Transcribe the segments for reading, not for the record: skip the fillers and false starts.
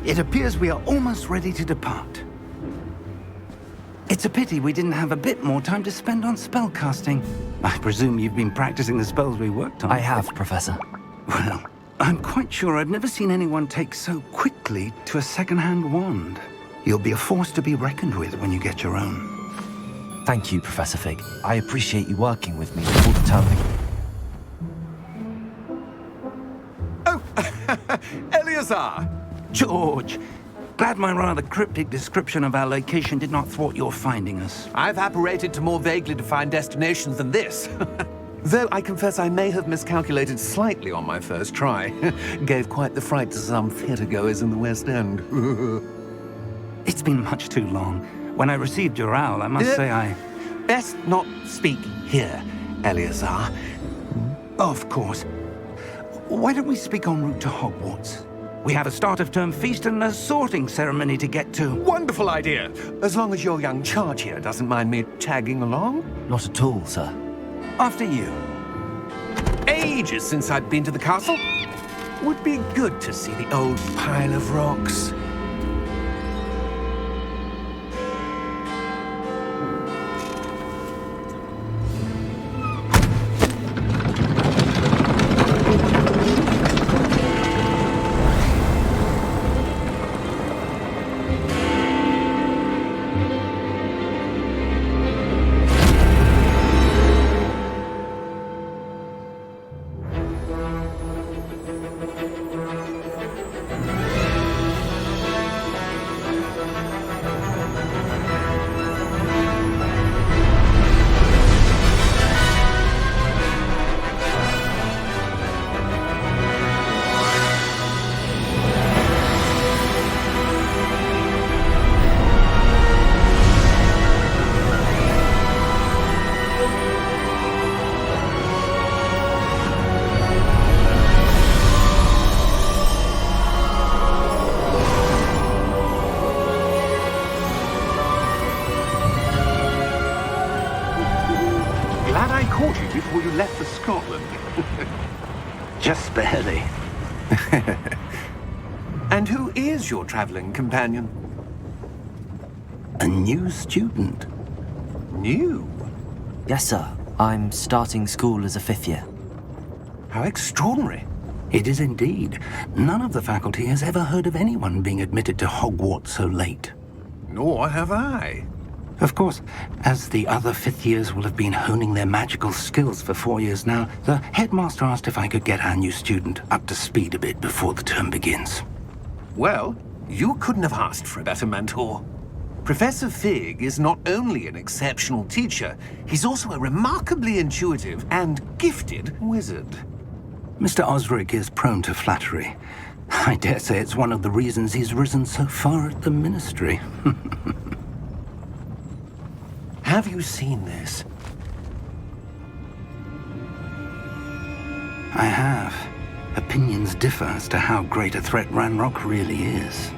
It appears we are almost ready to depart. It's a pity we didn't have a bit more time to spend on spellcasting. I presume you've been practicing the spells we worked on. I have, Professor. Well, I'm quite sure I've never seen anyone take so quickly to a second-hand wand. You'll be a force to be reckoned with when you get your own. Thank you, Professor Fig. I appreciate you working with me before the term begins. Oh, Eleazar! George! Glad my rather cryptic description of our location did not thwart your finding us. I've apparated to more vaguely defined destinations than this. Though I confess I may have miscalculated slightly on my first try. Gave quite the fright to some theatergoers in the West End. It's been much too long. When I received your owl, I must say I... Best not speak here, Eleazar. Of course. Why don't we speak en route to Hogwarts? We have a start-of-term feast and a sorting ceremony to get to. Wonderful idea! As long as your young charge here doesn't mind me tagging along. Not at all, sir. After you. Ages since I'd been to the castle. Would be good to see the old pile of rocks. Before you left for Scotland. Just barely. And who is your traveling companion? A new student. New? Yes, sir. I'm starting school as a 5th year. How extraordinary. It is indeed. None of the faculty has ever heard of anyone being admitted to Hogwarts so late. Nor have I. Of course, as the other 5th years will have been honing their magical skills for 4 years now, the headmaster asked if I could get our new student up to speed a bit before the term begins. Well, you couldn't have asked for a better mentor. Professor Fig is not only an exceptional teacher, he's also a remarkably intuitive and gifted wizard. Mr. Osric is prone to flattery. I dare say it's one of the reasons he's risen so far at the Ministry. Have you seen this? I have. Opinions differ as to how great a threat Ranrock really is.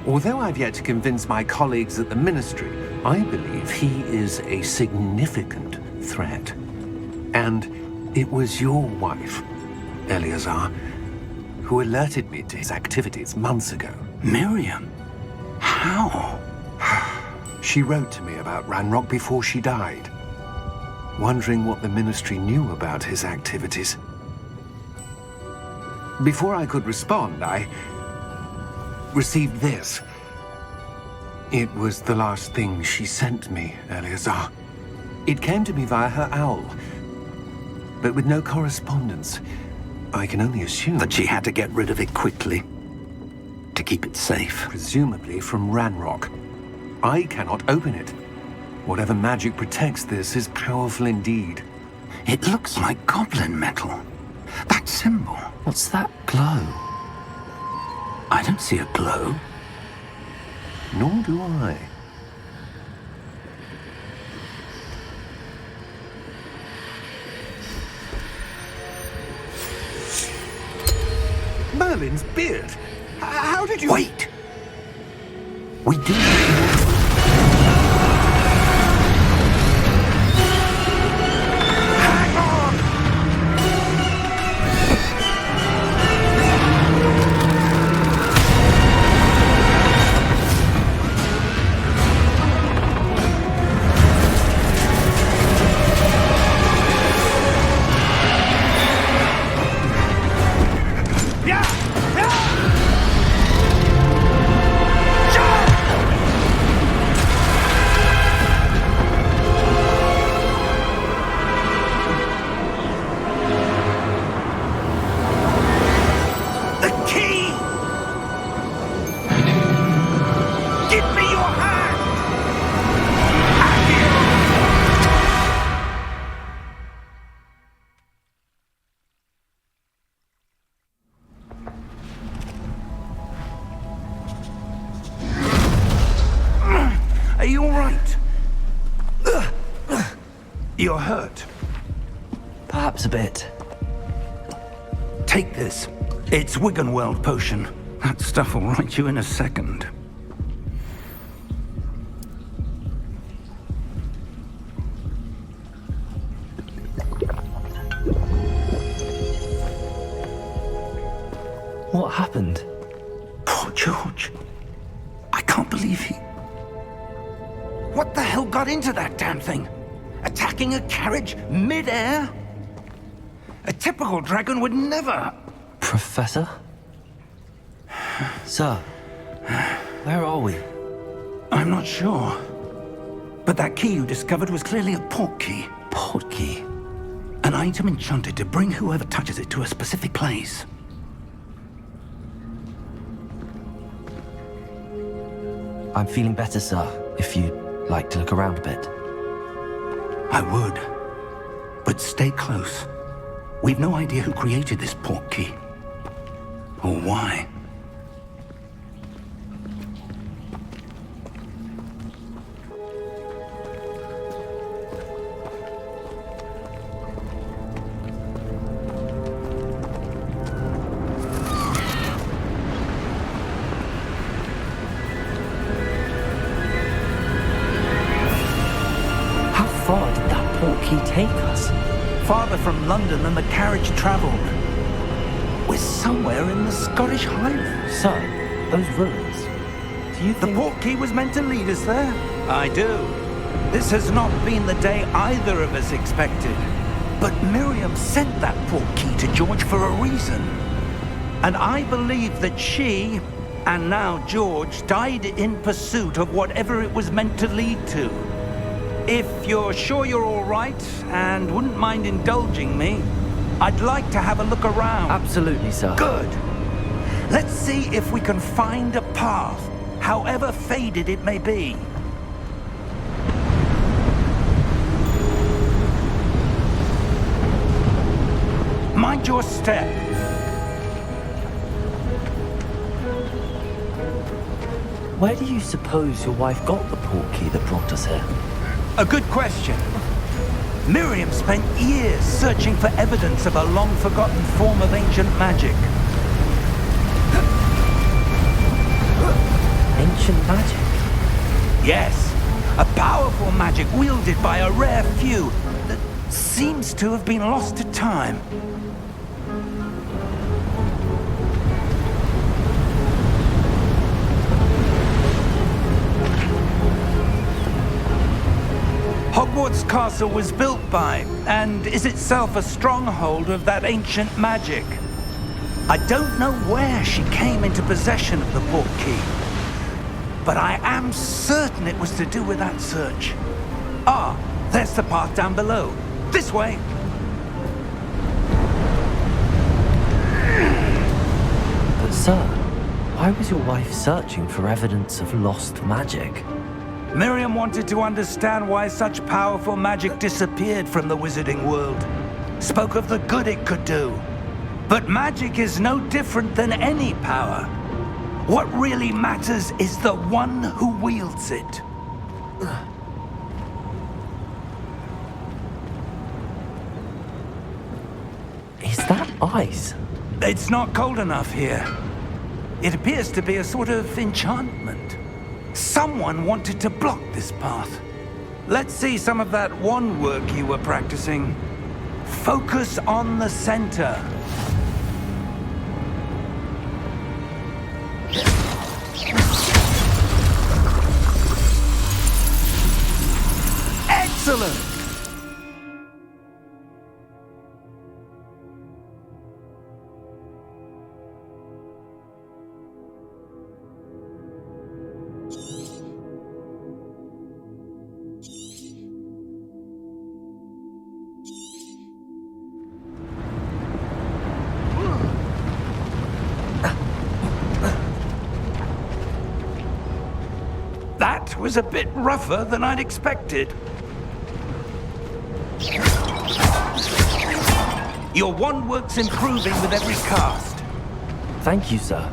Although I've yet to convince my colleagues at the Ministry, I believe he is a significant threat. And it was your wife, Eleazar, who alerted me to his activities months ago. Miriam? How? She wrote to me about Ranrock before she died, wondering what the Ministry knew about his activities. Before I could respond, I received this. It was the last thing she sent me, Eleazar. It came to me via her owl, but with no correspondence. I can only assume that she had to get rid of it quickly, to keep it safe. Presumably from Ranrock. I cannot open it. Whatever magic protects this is powerful indeed. It looks like goblin metal. That symbol. What's that glow? I don't see a glow. Nor do I. Merlin's beard. How did you... Wait! We do... Hang on! You're hurt. Perhaps a bit. Take this. It's Wiggenweld potion. That stuff will right you in a second. What happened? Poor George. I can't believe he... What the hell got into that damn thing? Attacking a carriage mid-air? A typical dragon would never... Professor? Sir, where are we? I'm not sure. But that key you discovered was clearly a portkey. Portkey? An item enchanted to bring whoever touches it to a specific place. I'm feeling better, sir, if you'd like to look around a bit. I would. But stay close. We've no idea who created this portkey. Or why. How far did that portkey take us? Farther from London than the carriage traveled. We're somewhere in the Scottish Highlands. Sir, those ruins. Do you The think... portkey was meant to lead us there? I do. This has not been the day either of us expected. But Miriam sent that portkey to George for a reason. And I believe that she, and now George, died in pursuit of whatever it was meant to lead to. If you're sure you're all right and wouldn't mind indulging me, I'd like to have a look around. Absolutely, sir. Good. Let's see if we can find a path, however faded it may be. Mind your step. Where do you suppose your wife got the portkey that brought us here? A good question. Miriam spent years searching for evidence of a long-forgotten form of ancient magic. Ancient magic? Yes, a powerful magic wielded by a rare few that seems to have been lost to time. Hogwarts Castle was built by, and is itself a stronghold of that ancient magic. I don't know where she came into possession of the portkey, but I am certain it was to do with that search. Ah, there's the path down below. This way. But sir, why was your wife searching for evidence of lost magic? Miriam wanted to understand why such powerful magic disappeared from the wizarding world. Spoke of the good it could do. But magic is no different than any power. What really matters is the one who wields it. Is that ice? It's not cold enough here. It appears to be a sort of enchantment. Someone wanted to block this path. Let's see some of that wand work you were practicing. Focus on the center. Excellent! That was a bit rougher than I'd expected. Your wand work's improving with every cast. Thank you, sir.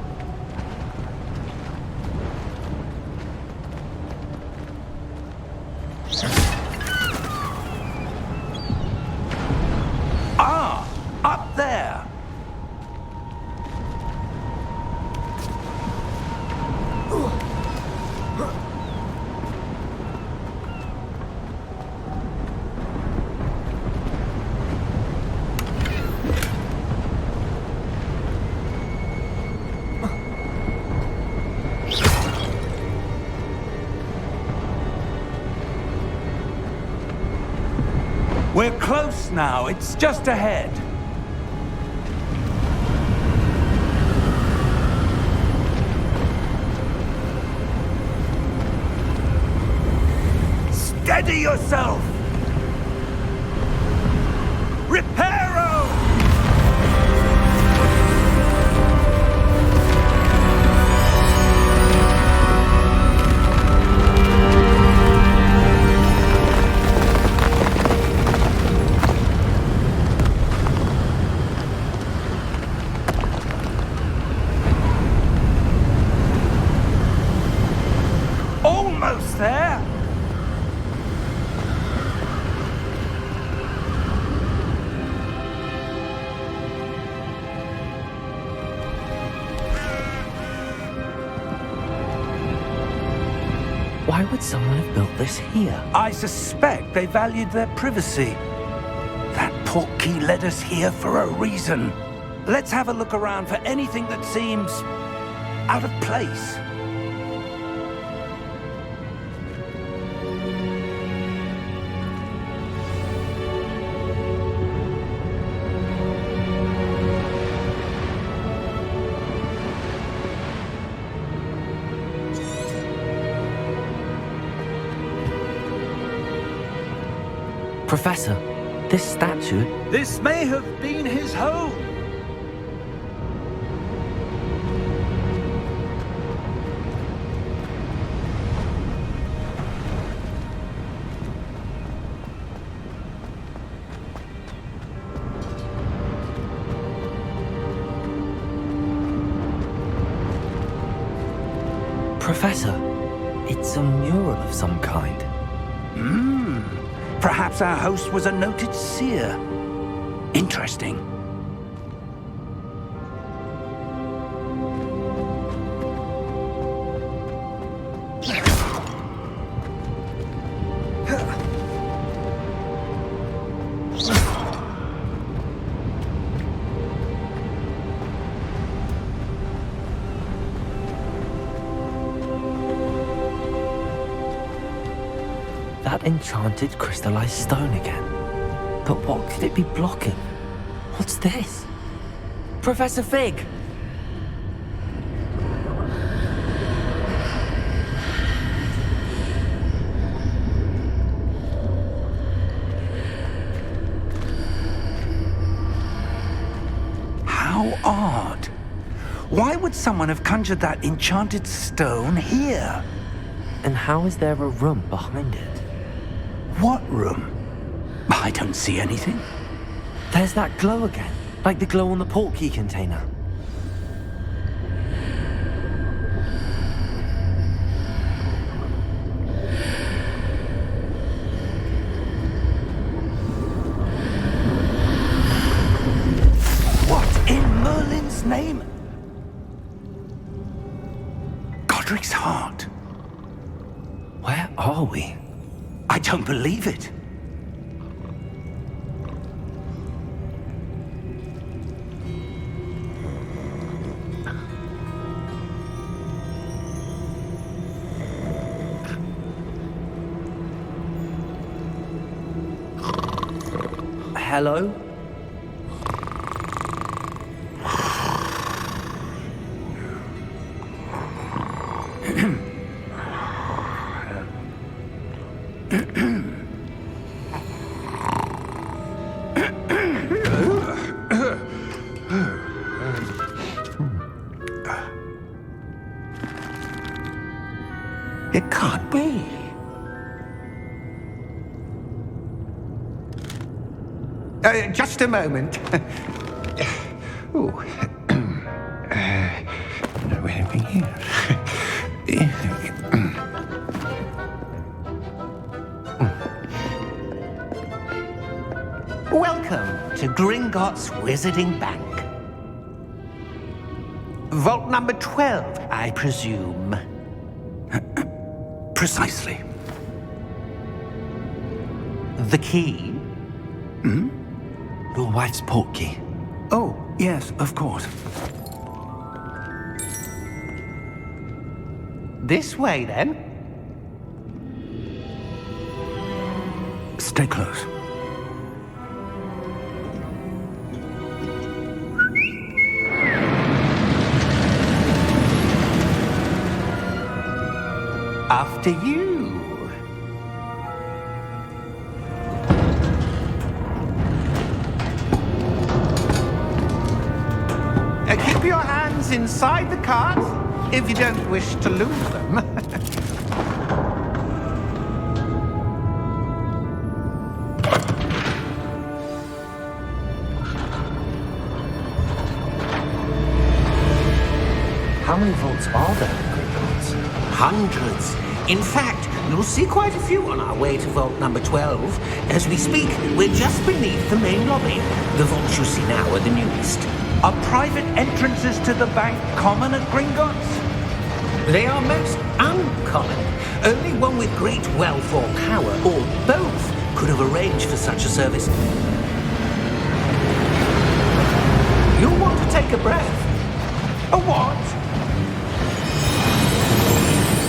We're close now. It's just ahead. Steady yourself! Reparo! Almost there! Why would someone have built this here? I suspect they valued their privacy. That portkey led us here for a reason. Let's have a look around for anything that seems out of place. Professor, this statue... This may have been his home. Professor, it's a mural of some kind. Perhaps our host was a noted seer. Interesting. That enchanted crystallized stone again. But what could it be blocking? What's this? Professor Fig! How odd. Why would someone have conjured that enchanted stone here? And how is there a room behind it? What room? I don't see anything. There's that glow again, like the glow on the portkey container. What in Merlin's name? Godric's heart. Where are we? I don't believe it. Hello? It can't be. Just a moment. Oh. No anything here. Welcome to Gringotts Wizarding Bank. Vault number 12, I presume. Precisely. The key? Your wife's portkey. Oh, yes, of course. This way, then. Stay close. after you. Keep your hands inside the cart if you don't wish to lose them. How many vaults are there in Gringotts? Hundreds. In fact, you'll see quite a few on our way to vault number 12. As we speak, we're just beneath the main lobby. The vaults you see now are the newest. Are private entrances to the bank common at Gringotts? They are most uncommon. Only one with great wealth or power, or both, could have arranged for such a service. You'll want to take a breath. A what?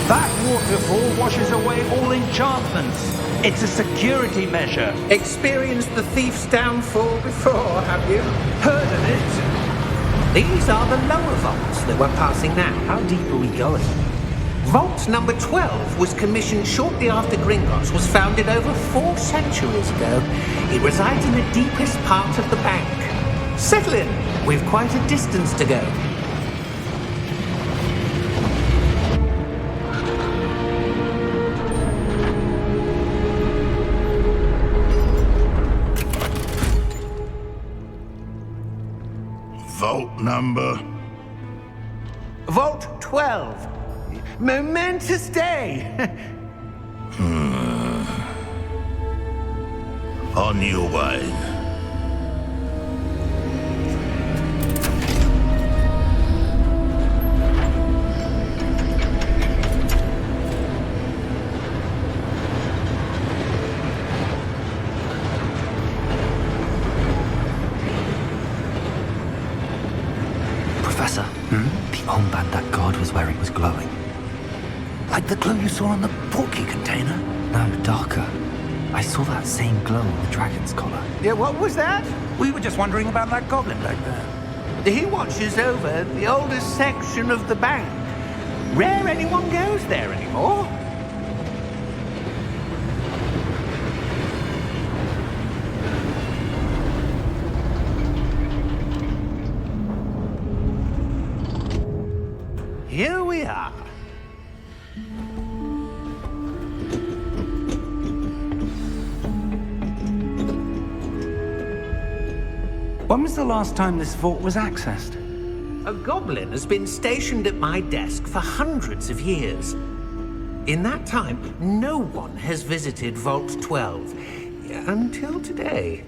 That waterfall washes away all enchantments. It's a security measure. Experienced the thief's downfall before, have you? Heard of it? These are the lower vaults that we're passing now. How deep are we going? Vault number 12 was commissioned shortly after Gringotts was founded over 4 centuries ago. It resides in the deepest part of the bank. Settle in. We've quite a distance to go. Vault number? Vault 12. Momentous day. On your way. Professor, the armband that guard was wearing was glowing. Like the glow you saw on the portkey container? No, darker. I saw that same glow on the dragon's collar. Yeah, what was that? We were just wondering about that goblin back there. He watches over the oldest section of the bank. Rare anyone goes there anymore. Here we are. When was the last time this vault was accessed? A goblin has been stationed at my desk for hundreds of years. In that time, no one has visited Vault 12 until today.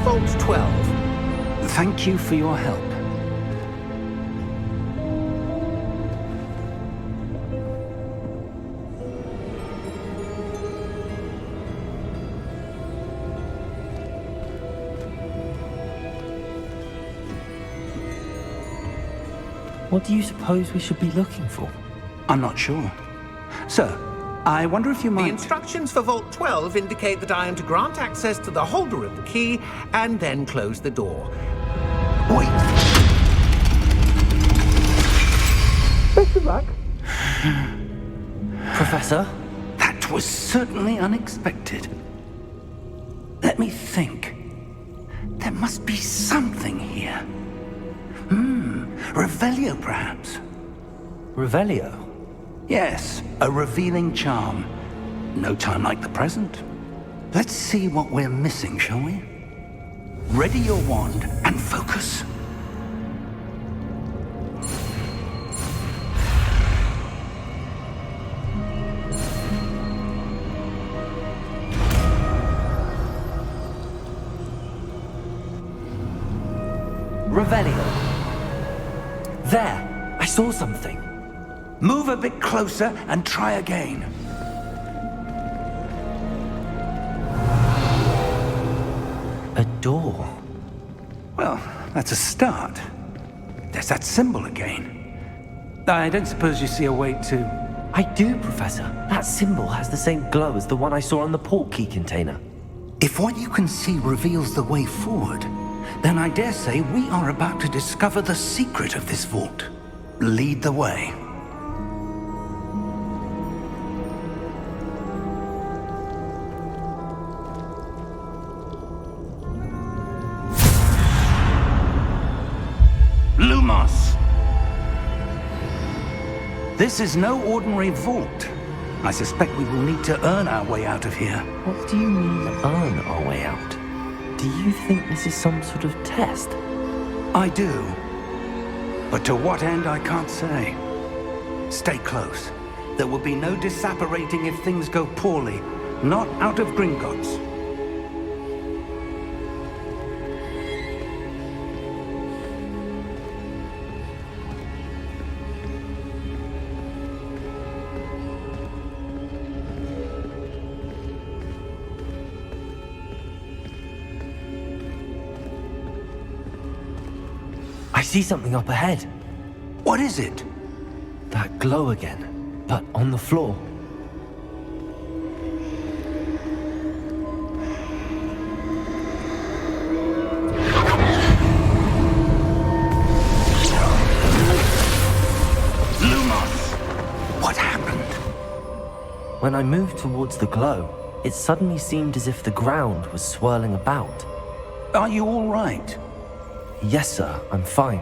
Vault 12. Thank you for your help. What do you suppose we should be looking for? I'm not sure. Sir, I wonder if you The might... instructions for Vault 12 indicate that I am to grant access to the holder of the key and then close the door. Wait. Best of luck. Professor? That was certainly unexpected. Let me think. There must be something here. Revelio, perhaps? Revelio? Yes, a revealing charm. No time like the present. Let's see what we're missing, shall we? Ready your wand and focus. Revelio. There! I saw something. Move a bit closer and try again. A door. Well, that's a start. There's that symbol again. I don't suppose you see a way to... I do, Professor. That symbol has the same glow as the one I saw on the portkey container. If what you can see reveals the way forward, then I dare say we are about to discover the secret of this vault. Lead the way. Lumos! This is no ordinary vault. I suspect we will need to earn our way out of here. What do you mean, earn our way out? Do you think this is some sort of test? I do. But to what end, I can't say. Stay close. There will be no disapparating if things go poorly. Not out of Gringotts. I see something up ahead. What is it? That glow again, but on the floor. Lumos! What happened? When I moved towards the glow, it suddenly seemed as if the ground was swirling about. Are you all right? Yes, sir, I'm fine.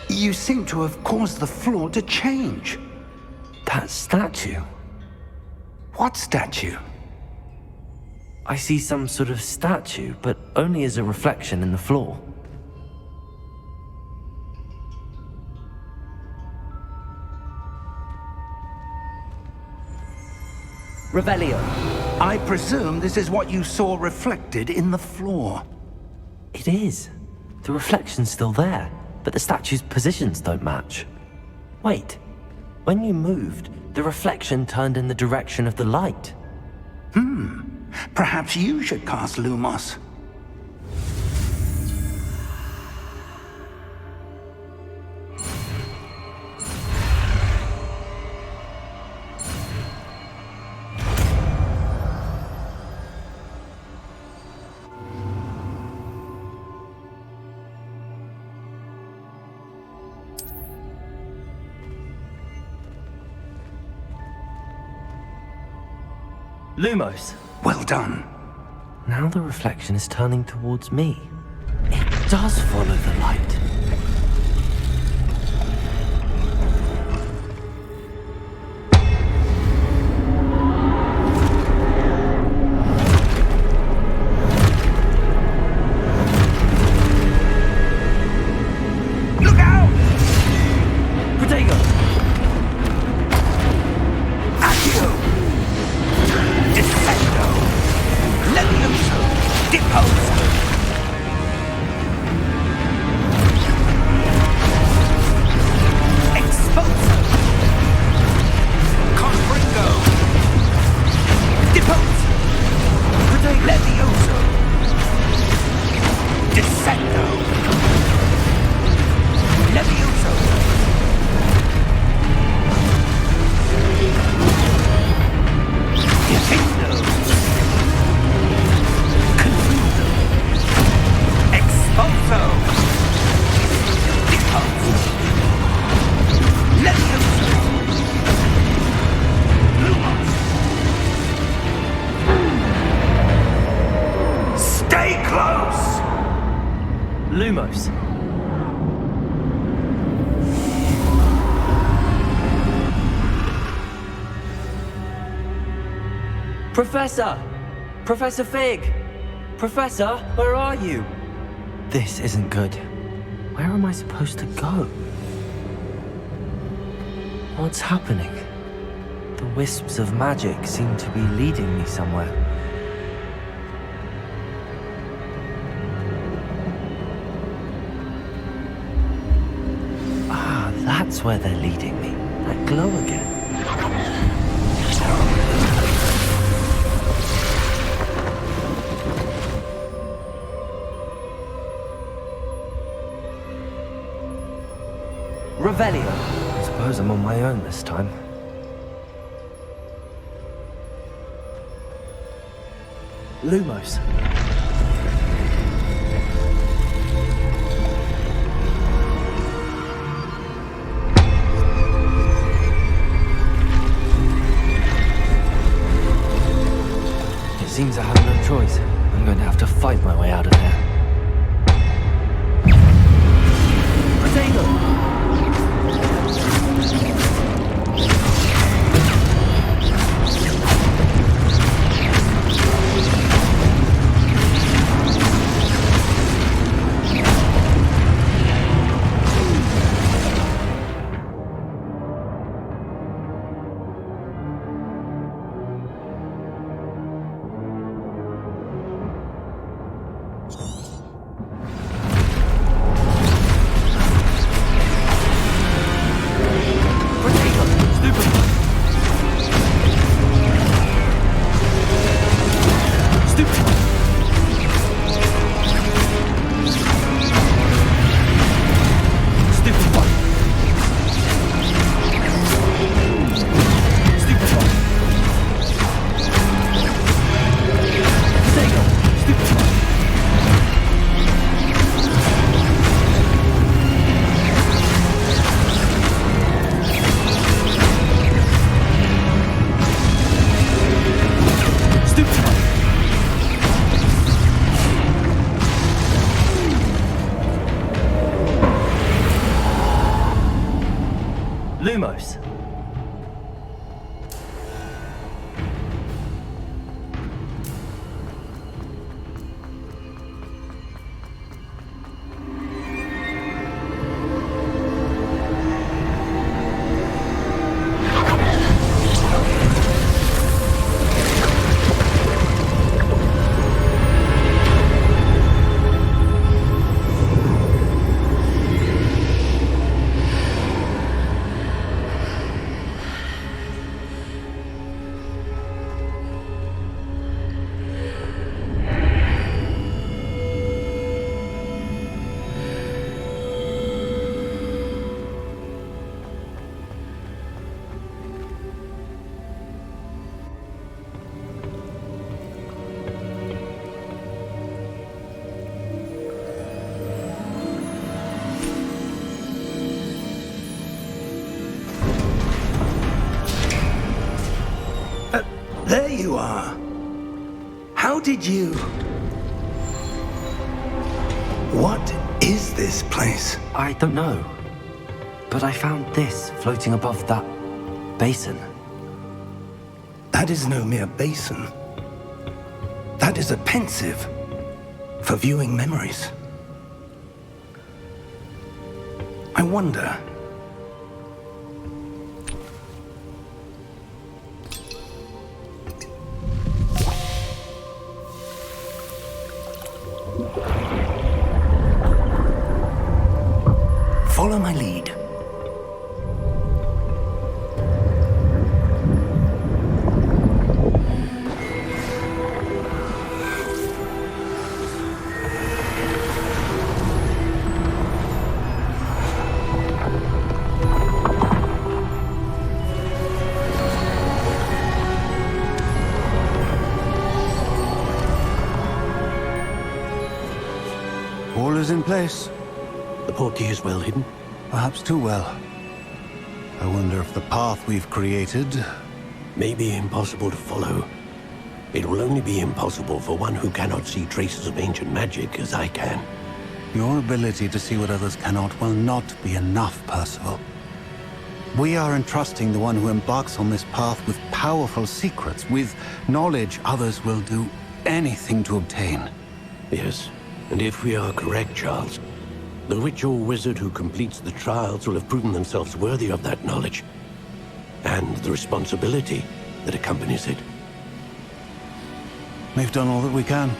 You seem to have caused the floor to change. That statue. What statue? I see some sort of statue, but only as a reflection in the floor. Revelio. I presume this is what you saw reflected in the floor. It is. The reflection's still there, but the statue's positions don't match. Wait. When you moved, the reflection turned in the direction of the light. Perhaps you should cast Lumos. Lumos. Well done. Now the reflection is turning towards me. It does follow the light. Look out! Protego! Accio! Defendo! Levioso! Deposo! Exposo! Confringo! Deposo! Levioso! Descendo! Levioso! Defendo! Confuso! Exposo! Deposo! Levioso! Lumos! Stay close! Lumos. Professor! Professor Fig! Professor, where are you? This isn't good. Where am I supposed to go? What's happening? The wisps of magic seem to be leading me somewhere. Ah, that's where they're leading me. That glow again. Revelio. I suppose I'm on my own this time. Lumos. It seems I have no choice. I'm going to have to fight my way out of here. Potato! Lumos. There you are. How did you... What is this place? I don't know. But I found this floating above that basin. That is no mere basin. That is a pensive for viewing memories. I wonder... Follow my lead. All is in place. The portkey is well hidden. Perhaps too well. I wonder if the path we've created... May be impossible to follow. It will only be impossible for one who cannot see traces of ancient magic as I can. Your ability to see what others cannot will not be enough, Percival. We are entrusting the one who embarks on this path with powerful secrets, with knowledge others will do anything to obtain. Yes, and if we are correct, Charles, the witch or wizard who completes the trials will have proven themselves worthy of that knowledge, and the responsibility that accompanies it. We've done all that we can.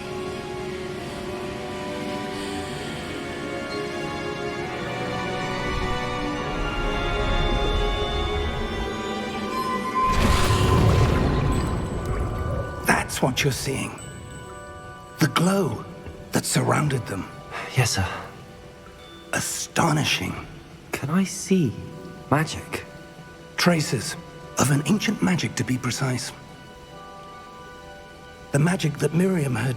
That's what you're seeing. The glow that surrounded them. Yes, sir. Astonishing. Can I see magic? Traces of an ancient magic, to be precise. The magic that Miriam had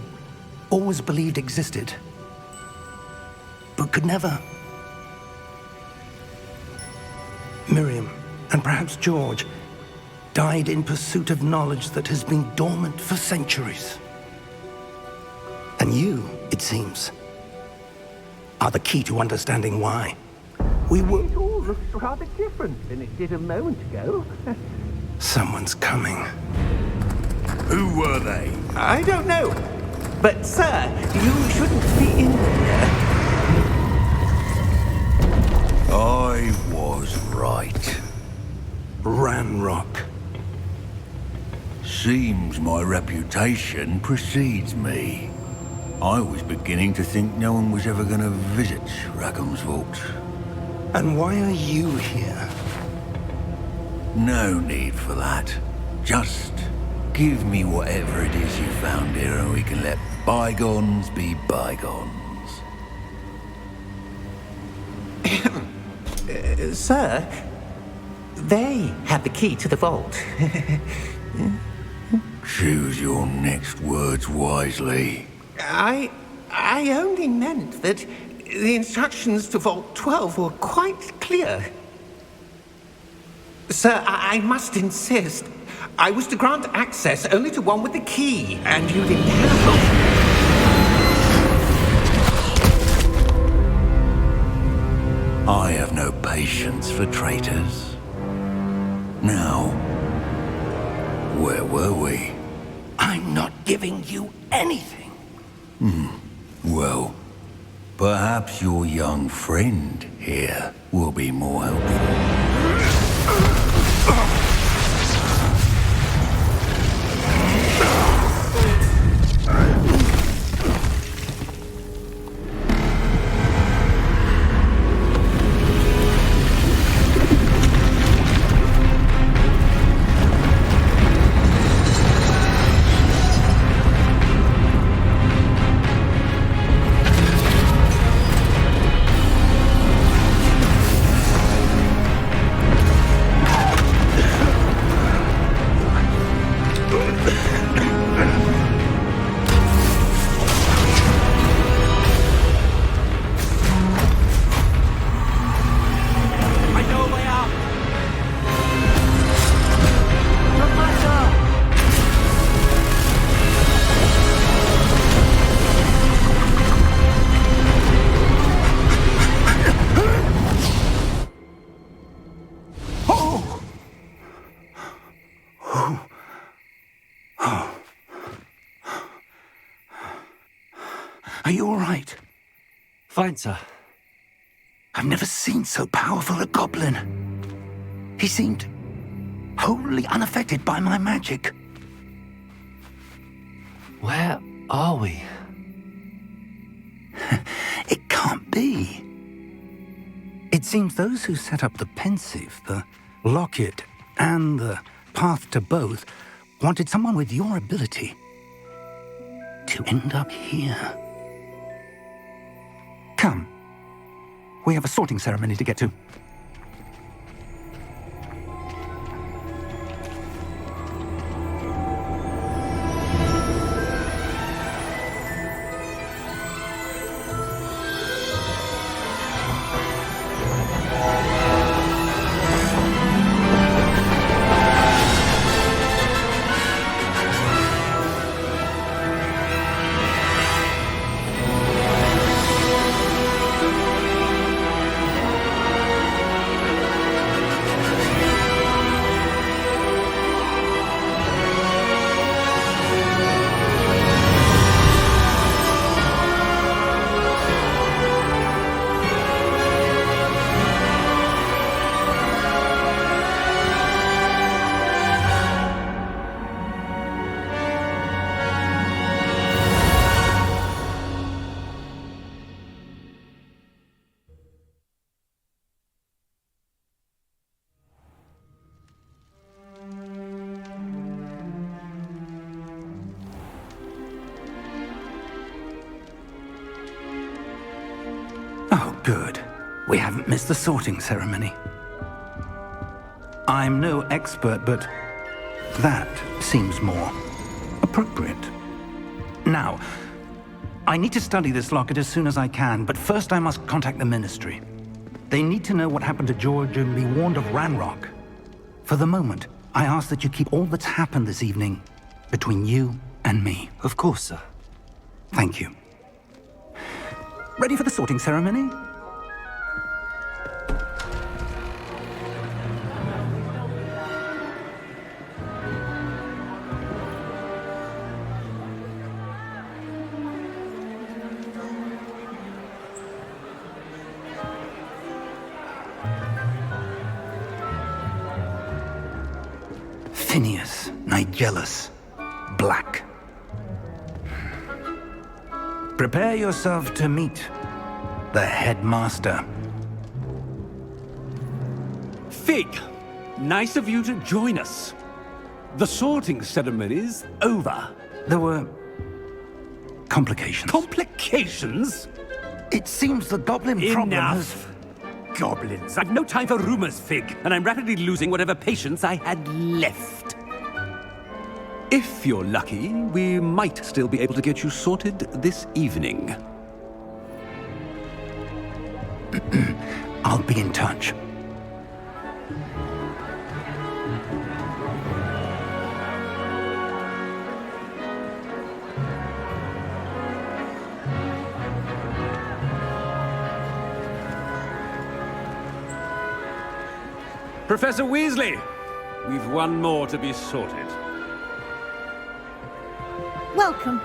always believed existed, but could never. Miriam, and perhaps George, died in pursuit of knowledge that has been dormant for centuries. And you, it seems, are the key to understanding why. We were... It all looks rather different than it did a moment ago. Someone's coming. Who were they? I don't know. But, sir, you shouldn't be in here. I was right. Ranrock. Seems my reputation precedes me. I was beginning to think no one was ever going to visit Rackham's vault. And why are you here? No need for that. Just give me whatever it is you found here and we can let bygones be bygones. Sir, they have the key to the vault. Choose your next words wisely. I only meant that the instructions to Vault 12 were quite clear. Sir, I must insist. I was to grant access only to one with the key, and you didn't have I have no patience for traitors. Now, where were we? I'm not giving you anything. Well, perhaps your young friend here will be more helpful. Are you all right? Fine, sir. I've never seen so powerful a goblin. He seemed wholly unaffected by my magic. Where are we? It can't be. It seems those who set up the pensive, the locket, and the path to both wanted someone with your ability to end up here. Come. We have a sorting ceremony to get to. Oh, good. We haven't missed the sorting ceremony. I'm no expert, but that seems more appropriate. Now, I need to study this locket as soon as I can, but first I must contact the Ministry. They need to know what happened to George and be warned of Ranrock. For the moment, I ask that you keep all that's happened this evening between you and me. Of course, sir. Thank you. Ready for the sorting ceremony? Phineas, Nigellus, Black. Prepare yourself to meet the headmaster. Fig, nice of you to join us. The sorting ceremony's over. There were complications. Complications? It seems the goblin problem has... Enough. Goblins. I've no time for rumors, Fig, and I'm rapidly losing whatever patience I had left. If you're lucky, we might still be able to get you sorted this evening. I'll be in touch. Professor Weasley, we've one more to be sorted. Welcome.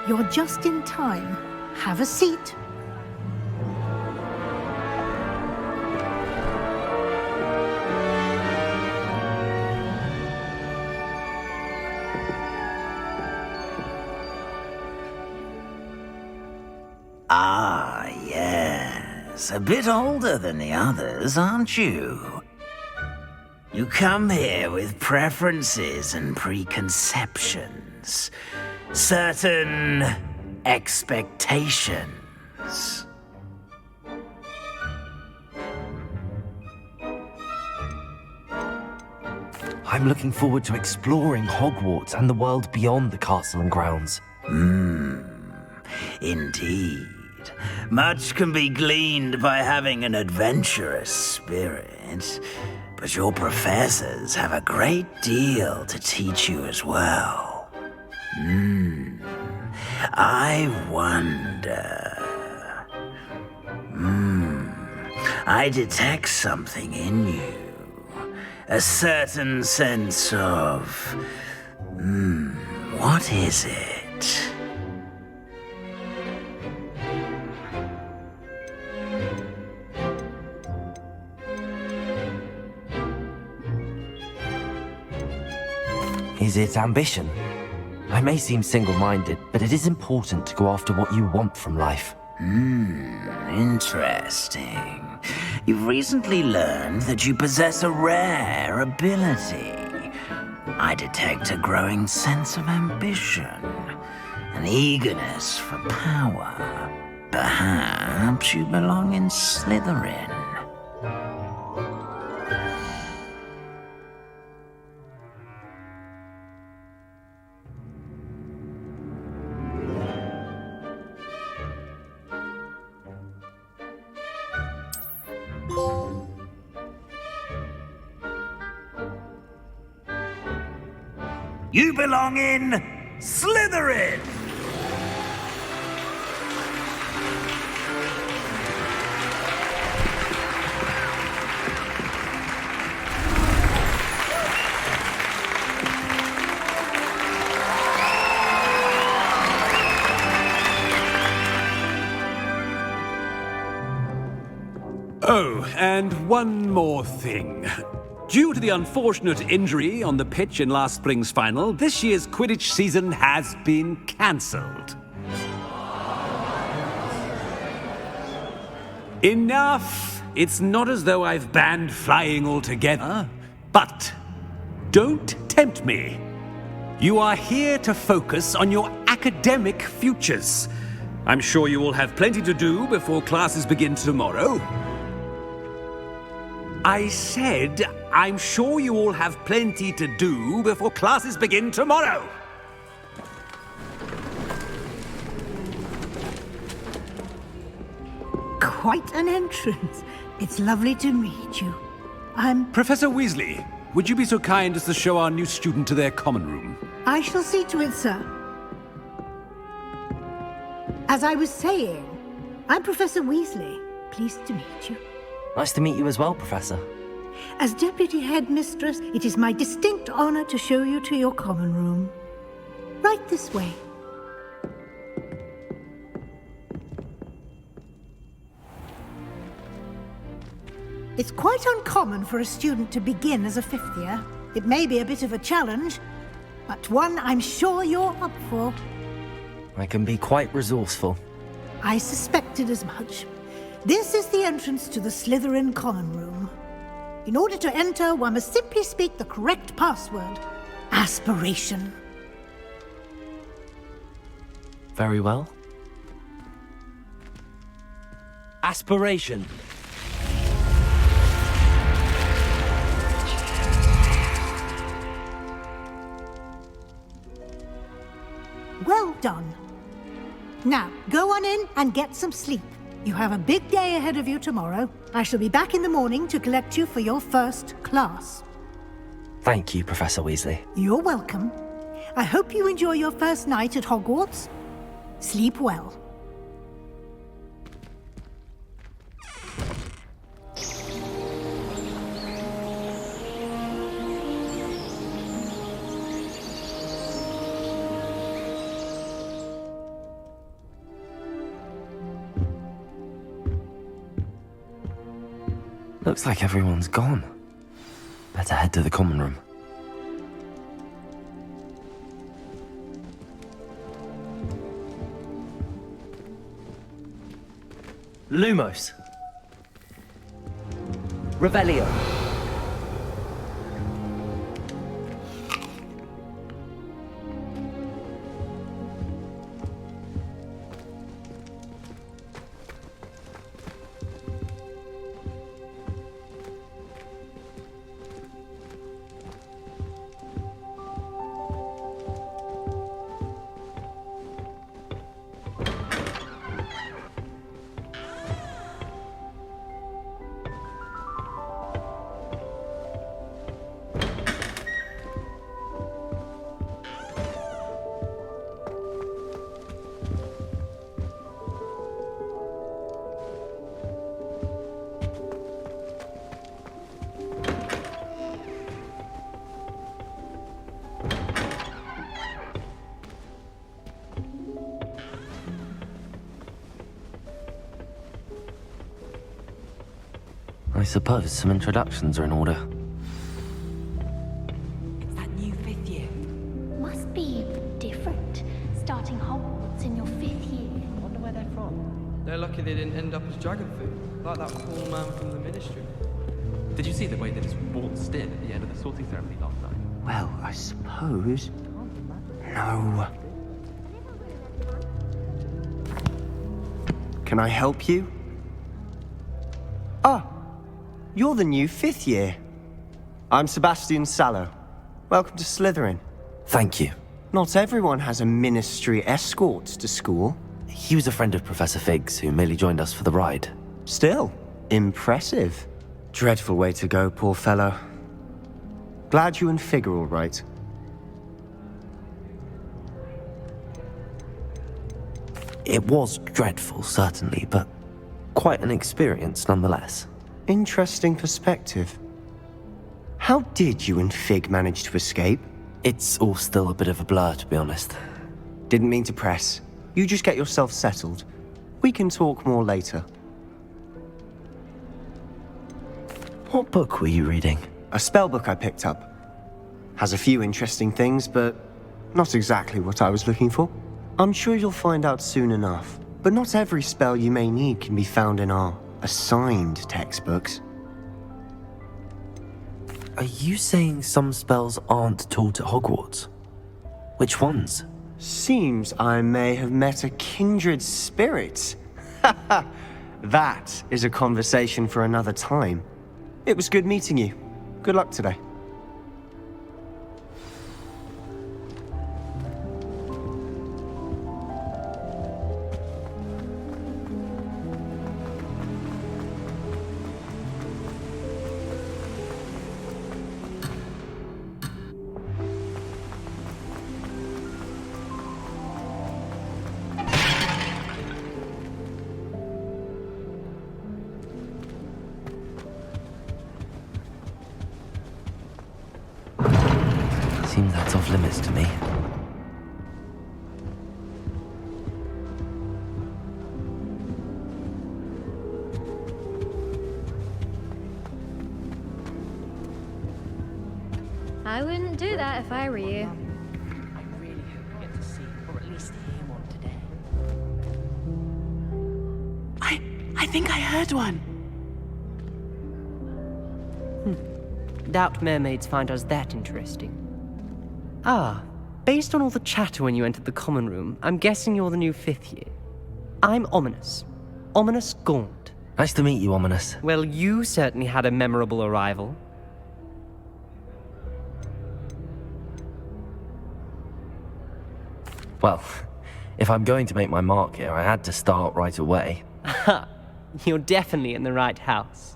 You're just in time. Have a seat. Ah, yes. A bit older than the others, aren't you? You come here with preferences and preconceptions. Certain expectations. I'm looking forward to exploring Hogwarts and the world beyond the castle and grounds. Indeed. Much can be gleaned by having an adventurous spirit, but your professors have a great deal to teach you as well. I wonder... I detect something in you. A certain sense of... what is it? Is it ambition? I may seem single-minded, but it is important to go after what you want from life. Interesting. You've recently learned that you possess a rare ability. I detect a growing sense of ambition, an eagerness for power. Perhaps you belong in Slytherin. You belong in Slytherin! Oh, and one more thing. Due to the unfortunate injury on the pitch in last spring's final, this year's Quidditch season has been cancelled. Enough! It's not as though I've banned flying altogether, but don't tempt me. You are here to focus on your academic futures. I'm sure you will have plenty to do before classes begin tomorrow. I said, I'm sure you all have plenty to do before classes begin tomorrow. quite an entrance. It's lovely to meet you. Professor Weasley, would you be so kind as to show our new student to their common room? I shall see to it, sir. As I was saying, I'm Professor Weasley. Pleased to meet you. Nice to meet you as well, Professor. As Deputy Headmistress, it is my distinct honor to show you to your common room. Right this way. It's quite uncommon for a student to begin as a fifth year. It may be a bit of a challenge, but one I'm sure you're up for. I can be quite resourceful. I suspected as much. This is the entrance to the Slytherin common room. In order to enter, one must simply speak the correct password. Aspiration. Very well. Aspiration. Well done. Now, go on in and get some sleep. You have a big day ahead of you tomorrow. I shall be back in the morning to collect you for your first class. Thank you, Professor Weasley. You're welcome. I hope you enjoy your first night at Hogwarts. Sleep well. Looks like everyone's gone. Better head to the common room. Lumos. Revelio. I suppose some introductions are in order. It's that new fifth year. Must be different, starting Hogwarts in your fifth year. I wonder where they're from. They're lucky they didn't end up as dragon food, like that poor man from the Ministry. Did you see the way they just waltzed in at the end of the sorting ceremony last night? Well, I suppose... No. Can I help you? Ah! You're the new fifth year. I'm Sebastian Sallow. Welcome to Slytherin. Thank you. Not everyone has a ministry escort to school. He was a friend of Professor Fig's who merely joined us for the ride. Still, impressive. Dreadful way to go, poor fellow. Glad you and Fig are all right. It was dreadful, certainly, but quite an experience nonetheless. Interesting perspective. How did you and Fig manage to escape? It's all still a bit of a blur, to be honest. Didn't mean to press. You just get yourself settled. We can talk more later. What book were you reading? A spell book I picked up. Has a few interesting things, but not exactly what I was looking for. I'm sure you'll find out soon enough. But not every spell you may need can be found in our assigned textbooks. Are you saying some spells aren't taught at Hogwarts? Which ones? Seems I may have met a kindred spirit. That is a conversation for another time. It was good meeting you. Good luck today. Seems that's off limits to me. I wouldn't do that if I were you. I really hope we get to see, or at least hear one today. I think I heard one. Doubt mermaids find us that interesting. Ah, based on all the chatter when you entered the common room, I'm guessing you're the new 5th year. I'm Ominous. Ominous Gaunt. Nice to meet you, Ominous. Well, you certainly had a memorable arrival. Well, if I'm going to make my mark here, I had to start right away. Ha! You're definitely in the right house.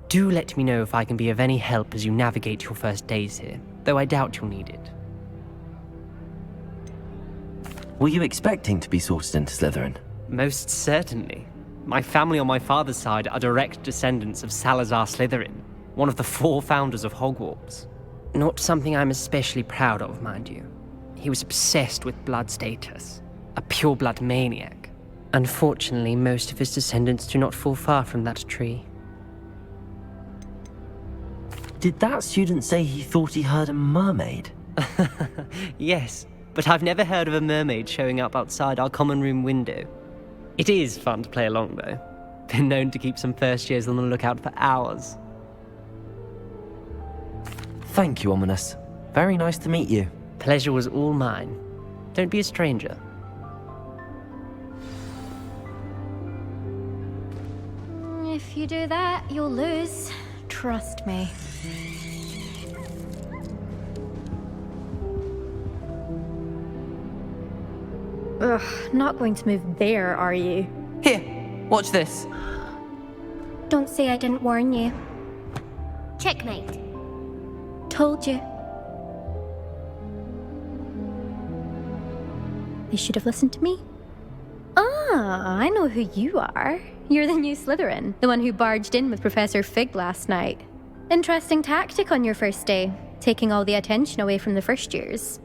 Do let me know if I can be of any help as you navigate your first days here, though I doubt you'll need it. Were you expecting to be sorted into Slytherin? Most certainly. My family on my father's side are direct descendants of Salazar Slytherin, one of the 4 founders of Hogwarts. Not something I'm especially proud of, mind you. He was obsessed with blood status, a pure-blood maniac. Unfortunately, most of his descendants do not fall far from that tree. Did that student say he thought he heard a mermaid? Yes, but I've never heard of a mermaid showing up outside our common room window. It is fun to play along, though. Been known to keep some first years on the lookout for hours. Thank you, Ominous. Very nice to meet you. Pleasure was all mine. Don't be a stranger. If you do that, you'll lose. Trust me. Ugh, not going to move there, are you? Here, watch this. Don't say I didn't warn you. Checkmate. Told you. They should have listened to me. Ah, I know who you are. You're the new Slytherin, the one who barged in with Professor Fig last night. Interesting tactic on your first day, taking all the attention away from the first years.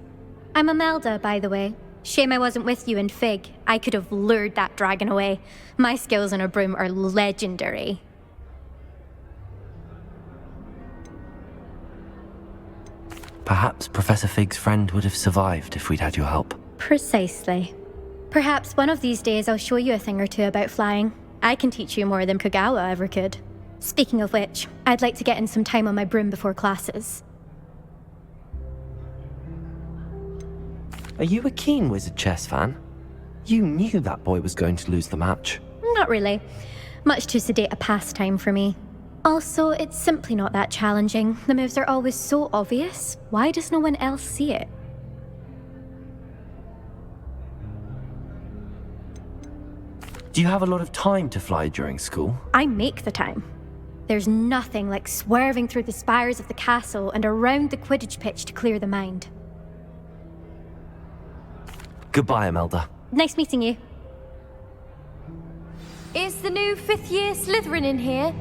I'm Imelda, by the way. Shame I wasn't with you in Fig. I could have lured that dragon away. My skills on a broom are legendary. Perhaps Professor Fig's friend would have survived if we'd had your help. Precisely. Perhaps one of these days I'll show you a thing or two about flying. I can teach you more than Kagawa ever could. Speaking of which, I'd like to get in some time on my broom before classes. Are you a keen Wizard chess fan? You knew that boy was going to lose the match. Not really. Much too sedate a pastime for me. Also, it's simply not that challenging. The moves are always so obvious. Why does no one else see it? Do you have a lot of time to fly during school? I make the time. There's nothing like swerving through the spires of the castle and around the Quidditch pitch to clear the mind. Goodbye, Imelda. Nice meeting you. Is the new 5th year Slytherin in here?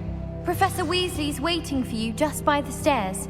Professor Weasley's waiting for you just by the stairs.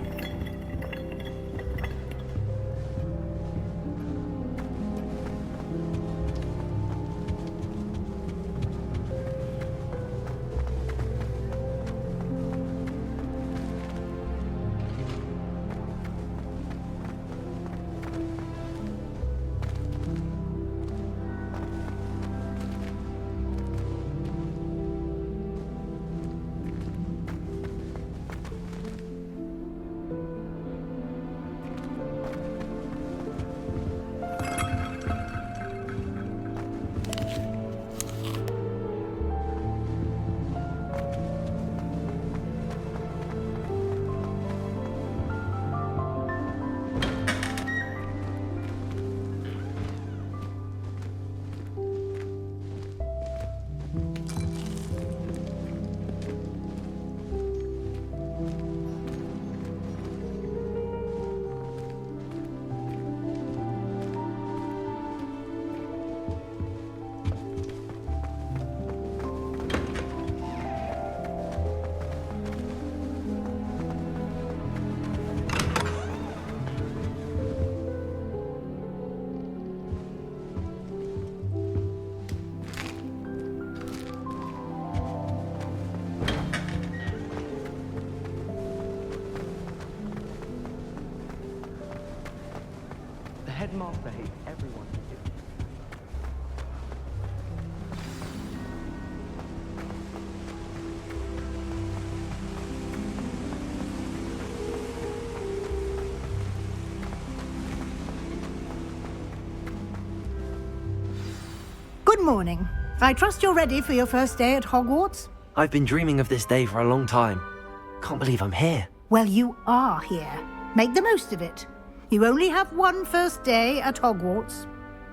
Headmaster hates everyone. Good morning. I trust you're ready for your first day at Hogwarts? I've been dreaming of this day for a long time. Can't believe I'm here. Well, you are here. Make the most of it. You only have one first day at Hogwarts.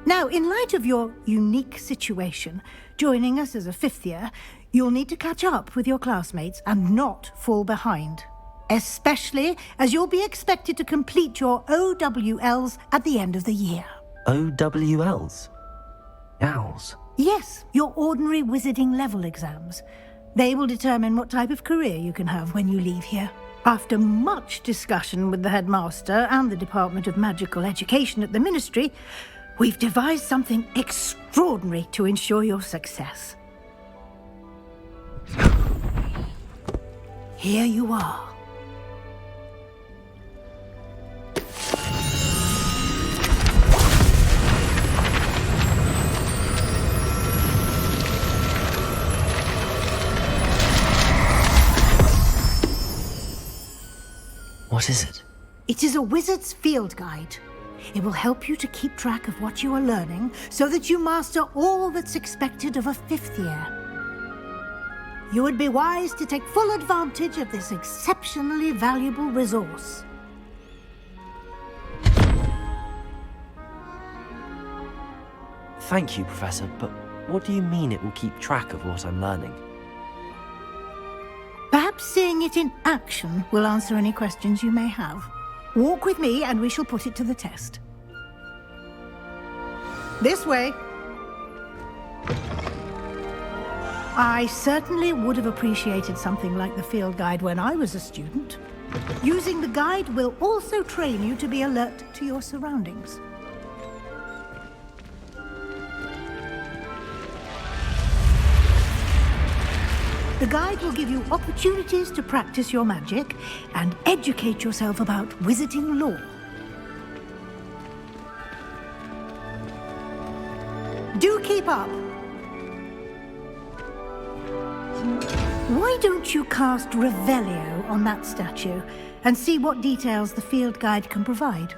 Now, in light of your unique situation, joining us as a fifth year, you'll need to catch up with your classmates and not fall behind. Especially as you'll be expected to complete your OWLs at the end of the year. OWLs? Owls? Yes, your ordinary wizarding level exams. They will determine what type of career you can have when you leave here. After much discussion with the headmaster and the Department of Magical Education at the Ministry, we've devised something extraordinary to ensure your success. Here you are. What is it? It is a wizard's field guide. It will help you to keep track of what you are learning so that you master all that's expected of a fifth year. You would be wise to take full advantage of this exceptionally valuable resource. Thank you, Professor, but what do you mean it will keep track of what I'm learning? Perhaps seeing it in action will answer any questions you may have. Walk with me and we shall put it to the test. This way. I certainly would have appreciated something like the field guide when I was a student. Using the guide will also train you to be alert to your surroundings. The guide will give you opportunities to practice your magic and educate yourself about wizarding lore. Do keep up. Why don't you cast Revelio on that statue and see what details the field guide can provide?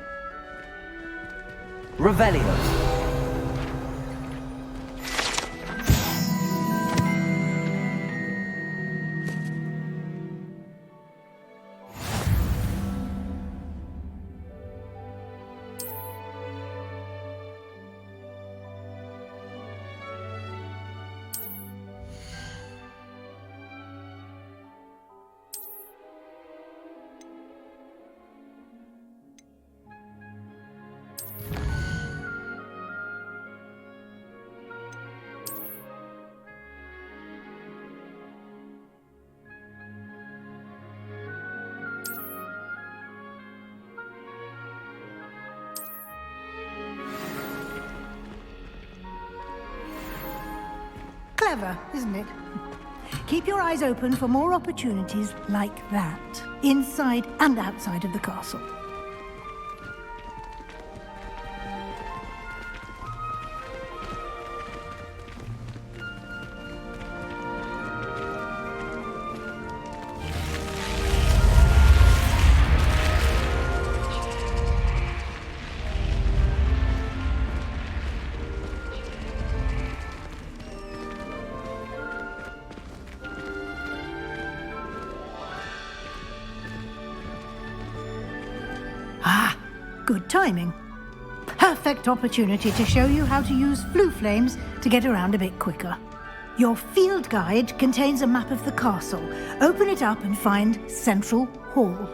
Revelio. Clever, isn't it? Keep your eyes open for more opportunities like that, inside and outside of the castle. Good timing. Perfect opportunity to show you how to use flue flames to get around a bit quicker. Your field guide contains a map of the castle. Open it up and find Central Hall.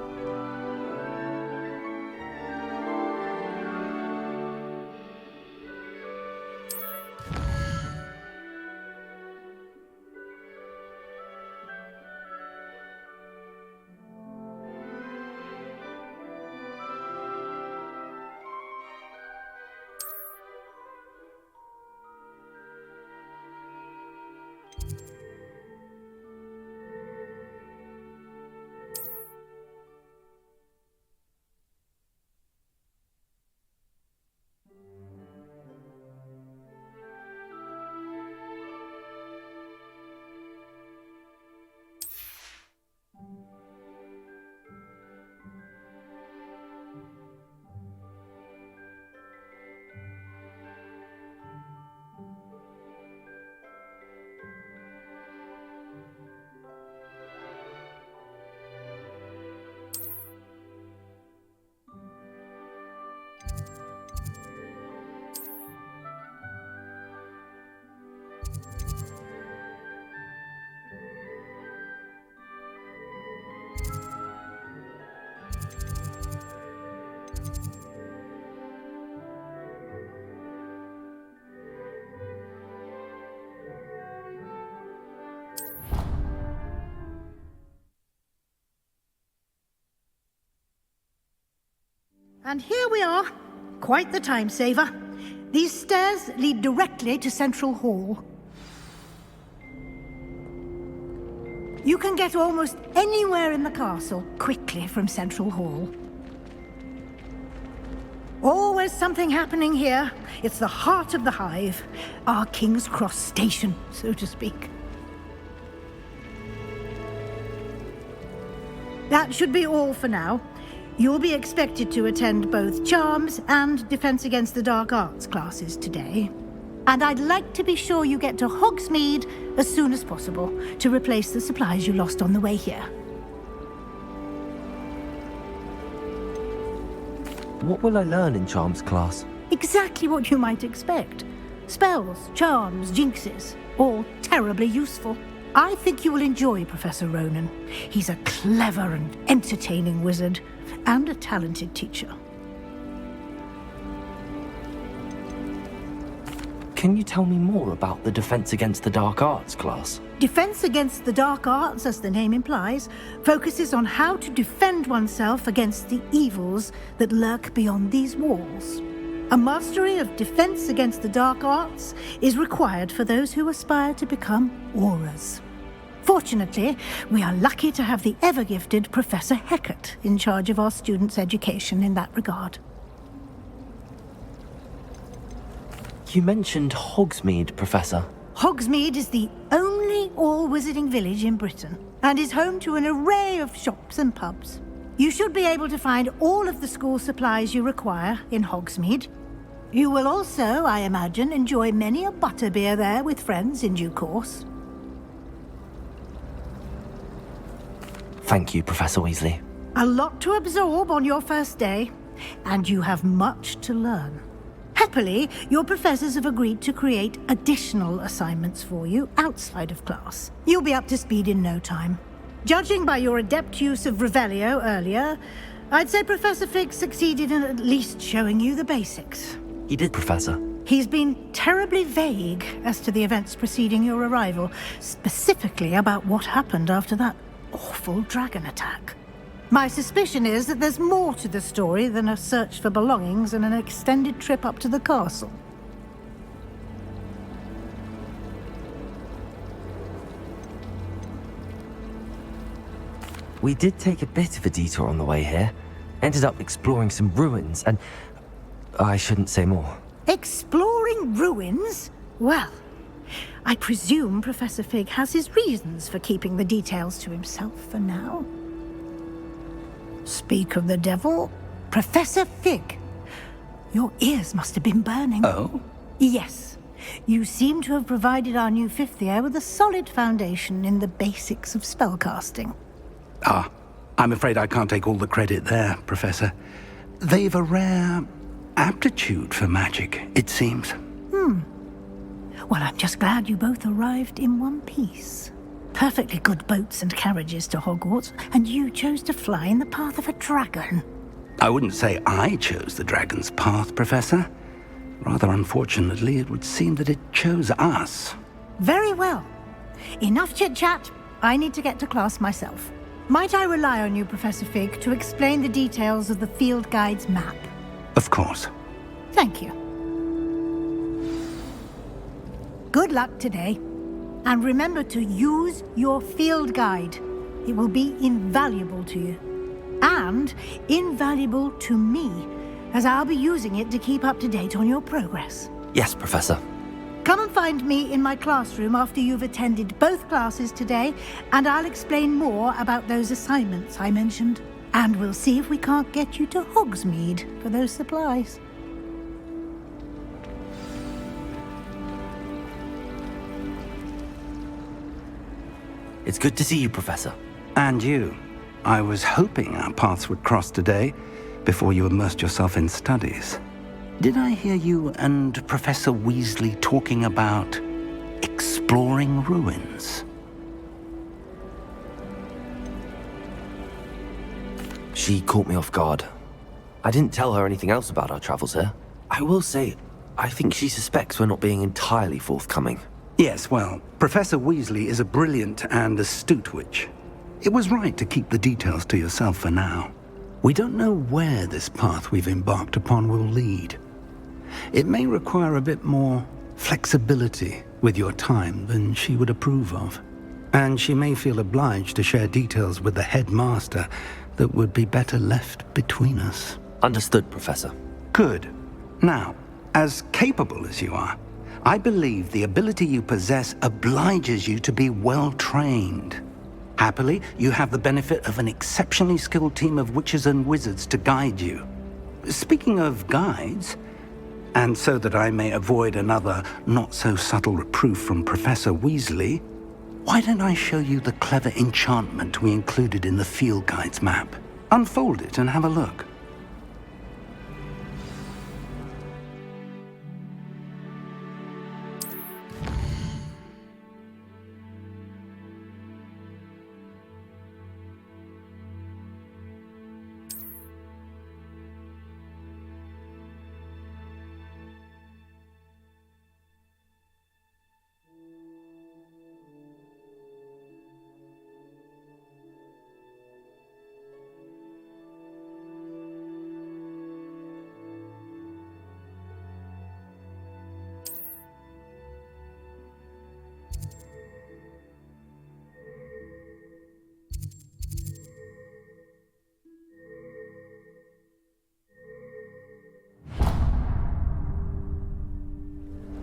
And here we are. Quite the time saver. These stairs lead directly to Central Hall. You can get almost anywhere in the castle quickly from Central Hall. Always something happening here. It's the heart of the hive. Our King's Cross station, so to speak. That should be all for now. You'll be expected to attend both Charms and Defense Against the Dark Arts classes today. And I'd like to be sure you get to Hogsmeade as soon as possible to replace the supplies you lost on the way here. What will I learn in Charms class? Exactly what you might expect. Spells, charms, jinxes, all terribly useful. I think you will enjoy Professor Ronan. He's a clever and entertaining wizard, and a talented teacher. Can you tell me more about the Defense Against the Dark Arts class? Defense Against the Dark Arts, as the name implies, focuses on how to defend oneself against the evils that lurk beyond these walls. A mastery of Defense Against the Dark Arts is required for those who aspire to become Auras. Fortunately, we are lucky to have the ever-gifted Professor Hecat in charge of our students' education in that regard. You mentioned Hogsmeade, Professor. Hogsmeade is the only all-wizarding village in Britain, and is home to an array of shops and pubs. You should be able to find all of the school supplies you require in Hogsmeade. You will also, I imagine, enjoy many a butterbeer there with friends in due course. Thank you, Professor Weasley. A lot to absorb on your first day, and you have much to learn. Happily, your professors have agreed to create additional assignments for you outside of class. You'll be up to speed in no time. Judging by your adept use of Revelio earlier, I'd say Professor Fig succeeded in at least showing you the basics. He did, Professor. He's been terribly vague as to the events preceding your arrival, specifically about what happened after that awful dragon attack. My suspicion is that there's more to the story than a search for belongings and an extended trip up to the castle. We did take a bit of a detour on the way here. Ended up exploring some ruins, and I shouldn't say more. Exploring ruins? Well, I presume Professor Fig has his reasons for keeping the details to himself for now. Speak of the devil, Professor Fig. Your ears must have been burning. Oh? Yes. You seem to have provided our new fifth year with a solid foundation in the basics of spellcasting. Ah, I'm afraid I can't take all the credit there, Professor. They've a rare aptitude for magic, it seems. Well, I'm just glad you both arrived in one piece. Perfectly good boats and carriages to Hogwarts, and you chose to fly in the path of a dragon. I wouldn't say I chose the dragon's path, Professor. Rather unfortunately, it would seem that it chose us. Very well. Enough chit-chat. I need to get to class myself. Might I rely on you, Professor Fig, to explain the details of the field guide's map? Of course. Thank you. Good luck today. And remember to use your field guide. It will be invaluable to you. And invaluable to me, as I'll be using it to keep up to date on your progress. Yes, Professor. Come and find me in my classroom after you've attended both classes today, and I'll explain more about those assignments I mentioned. And we'll see if we can't get you to Hogsmeade for those supplies. It's good to see you, Professor. And you. I was hoping our paths would cross today, before you immersed yourself in studies. Did I hear you and Professor Weasley talking about exploring ruins? She caught me off guard. I didn't tell her anything else about our travels here. I will say, I think she suspects we're not being entirely forthcoming. Yes, well, Professor Weasley is a brilliant and astute witch. It was right to keep the details to yourself for now. We don't know where this path we've embarked upon will lead. It may require a bit more flexibility with your time than she would approve of. And she may feel obliged to share details with the headmaster that would be better left between us. Understood, Professor. Good. Now, as capable as you are, I believe the ability you possess obliges you to be well trained. Happily, you have the benefit of an exceptionally skilled team of witches and wizards to guide you. Speaking of guides, and so that I may avoid another not-so-subtle reproof from Professor Weasley, why don't I show you the clever enchantment we included in the field guide's map? Unfold it and have a look.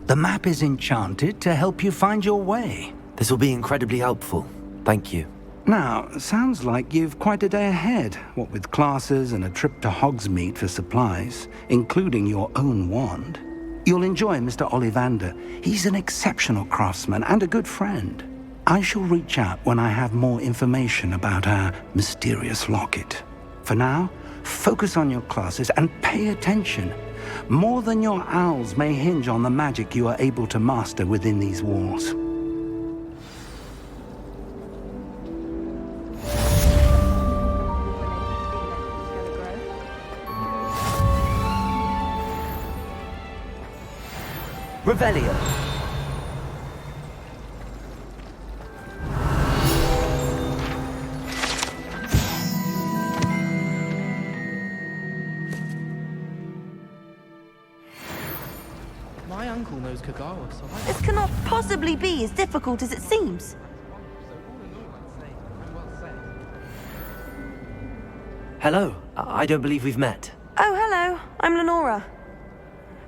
The map is enchanted to help you find your way. This will be incredibly helpful. Thank you. Now, sounds like you've quite a day ahead, what with classes and a trip to Hogsmeade for supplies, including your own wand. You'll enjoy Mr. Ollivander. He's an exceptional craftsman and a good friend. I shall reach out when I have more information about our mysterious locket. For now, focus on your classes and pay attention. More than your owls may hinge on the magic you are able to master within these walls. Revelio. My uncle knows Kagawa, so This cannot possibly be as difficult as it seems. Hello. I don't believe we've met. Oh, hello. I'm Lenora.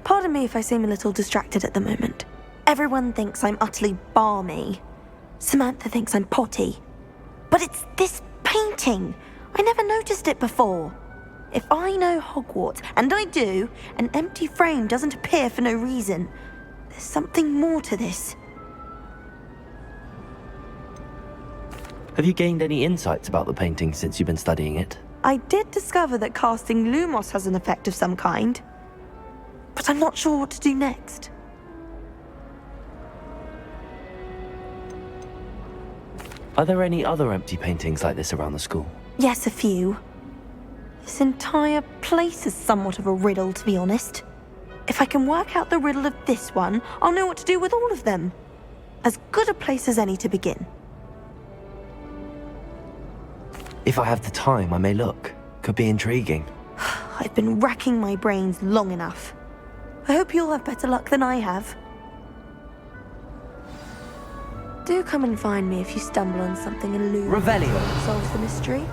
Pardon me if I seem a little distracted at the moment. Everyone thinks I'm utterly balmy. Samantha thinks I'm potty. But it's this painting. I never noticed it before. If I know Hogwarts, and I do, an empty frame doesn't appear for no reason. There's something more to this. Have you gained any insights about the painting since you've been studying it? I did discover that casting Lumos has an effect of some kind. But I'm not sure what to do next. Are there any other empty paintings like this around the school? Yes, a few. This entire place is somewhat of a riddle, to be honest. If I can work out the riddle of this one, I'll know what to do with all of them. As good a place as any to begin. If I have the time, I may look. Could be intriguing. I've been racking my brains long enough. I hope you'll have better luck than I have. Do come and find me if you stumble on something illuminating that solves the mystery.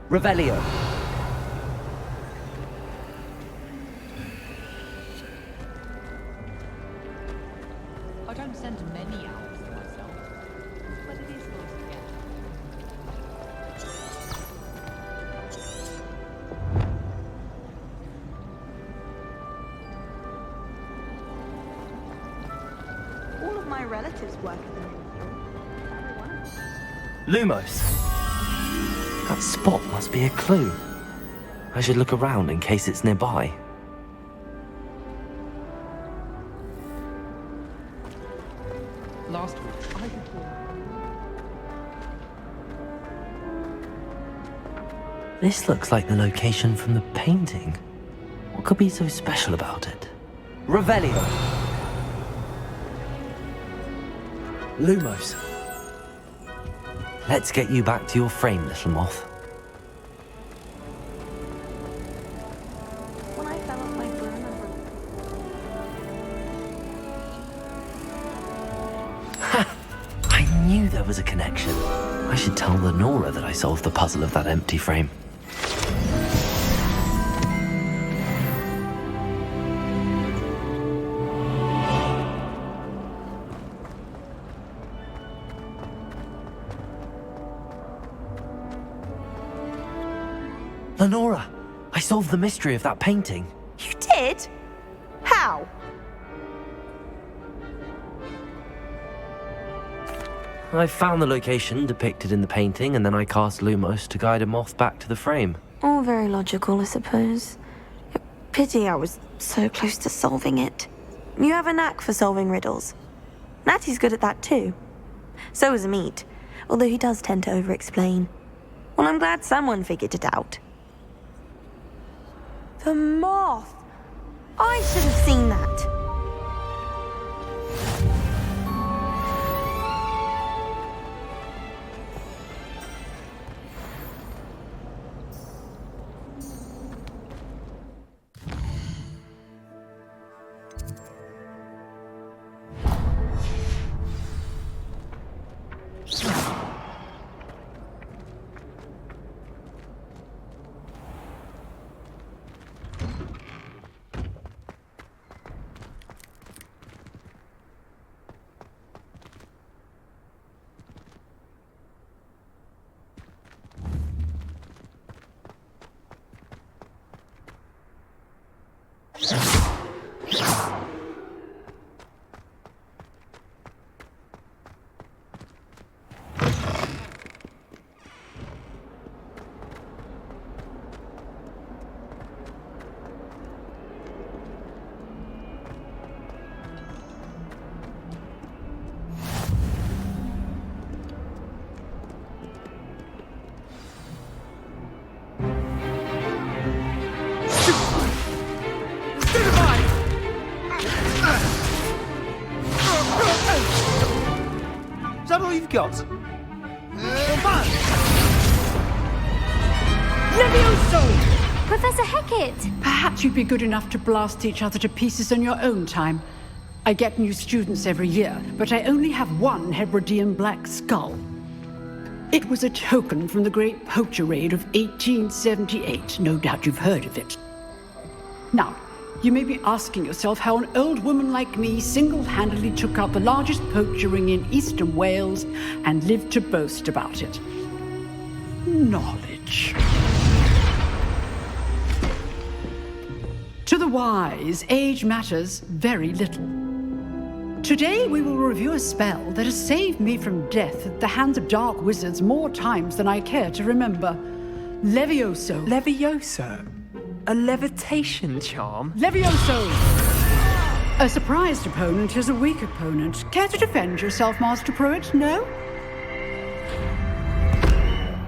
Revelio. I don't send many owls to myself, but it is nice to get. All of my relatives work at the Lumos. That spot must be a clue. I should look around in case it's nearby. Last week, I This looks like the location from the painting. could be so special about it? Revelio! Lumos. Let's get you back to your frame, little moth. When I fell off my broom I knew there was a connection. I should tell Lenora that I solved the puzzle of that empty frame. Lenora, I solved the mystery of that painting. You did? How? I found the location depicted in the painting, and then I cast Lumos to guide a moth back to the frame. All very logical, I suppose. Pity I was so close to solving it. You have a knack for solving riddles. Natty's good at that too. So is Amit, although he does tend to over-explain. Well, I'm glad someone figured it out. The moth! I should have seen that. Is that all you've got? Levioso! Professor Hecat! Perhaps you'd be good enough to blast each other to pieces on your own time. I get new students every year, but I only have one Hebridean black skull. It was a token from the Great Poacher Raid of 1878. No doubt you've heard of it. Now, you may be asking yourself how an old woman like me single-handedly took out the largest poacher ring in eastern Wales and lived to boast about it. Knowledge. To the wise, age matters very little. Today we will review a spell that has saved me from death at the hands of dark wizards more times than I care to remember. Levioso. Levioso? A levitation charm? Levioso! A surprised opponent is a weak opponent. Care to defend yourself, Master Pruitt? No?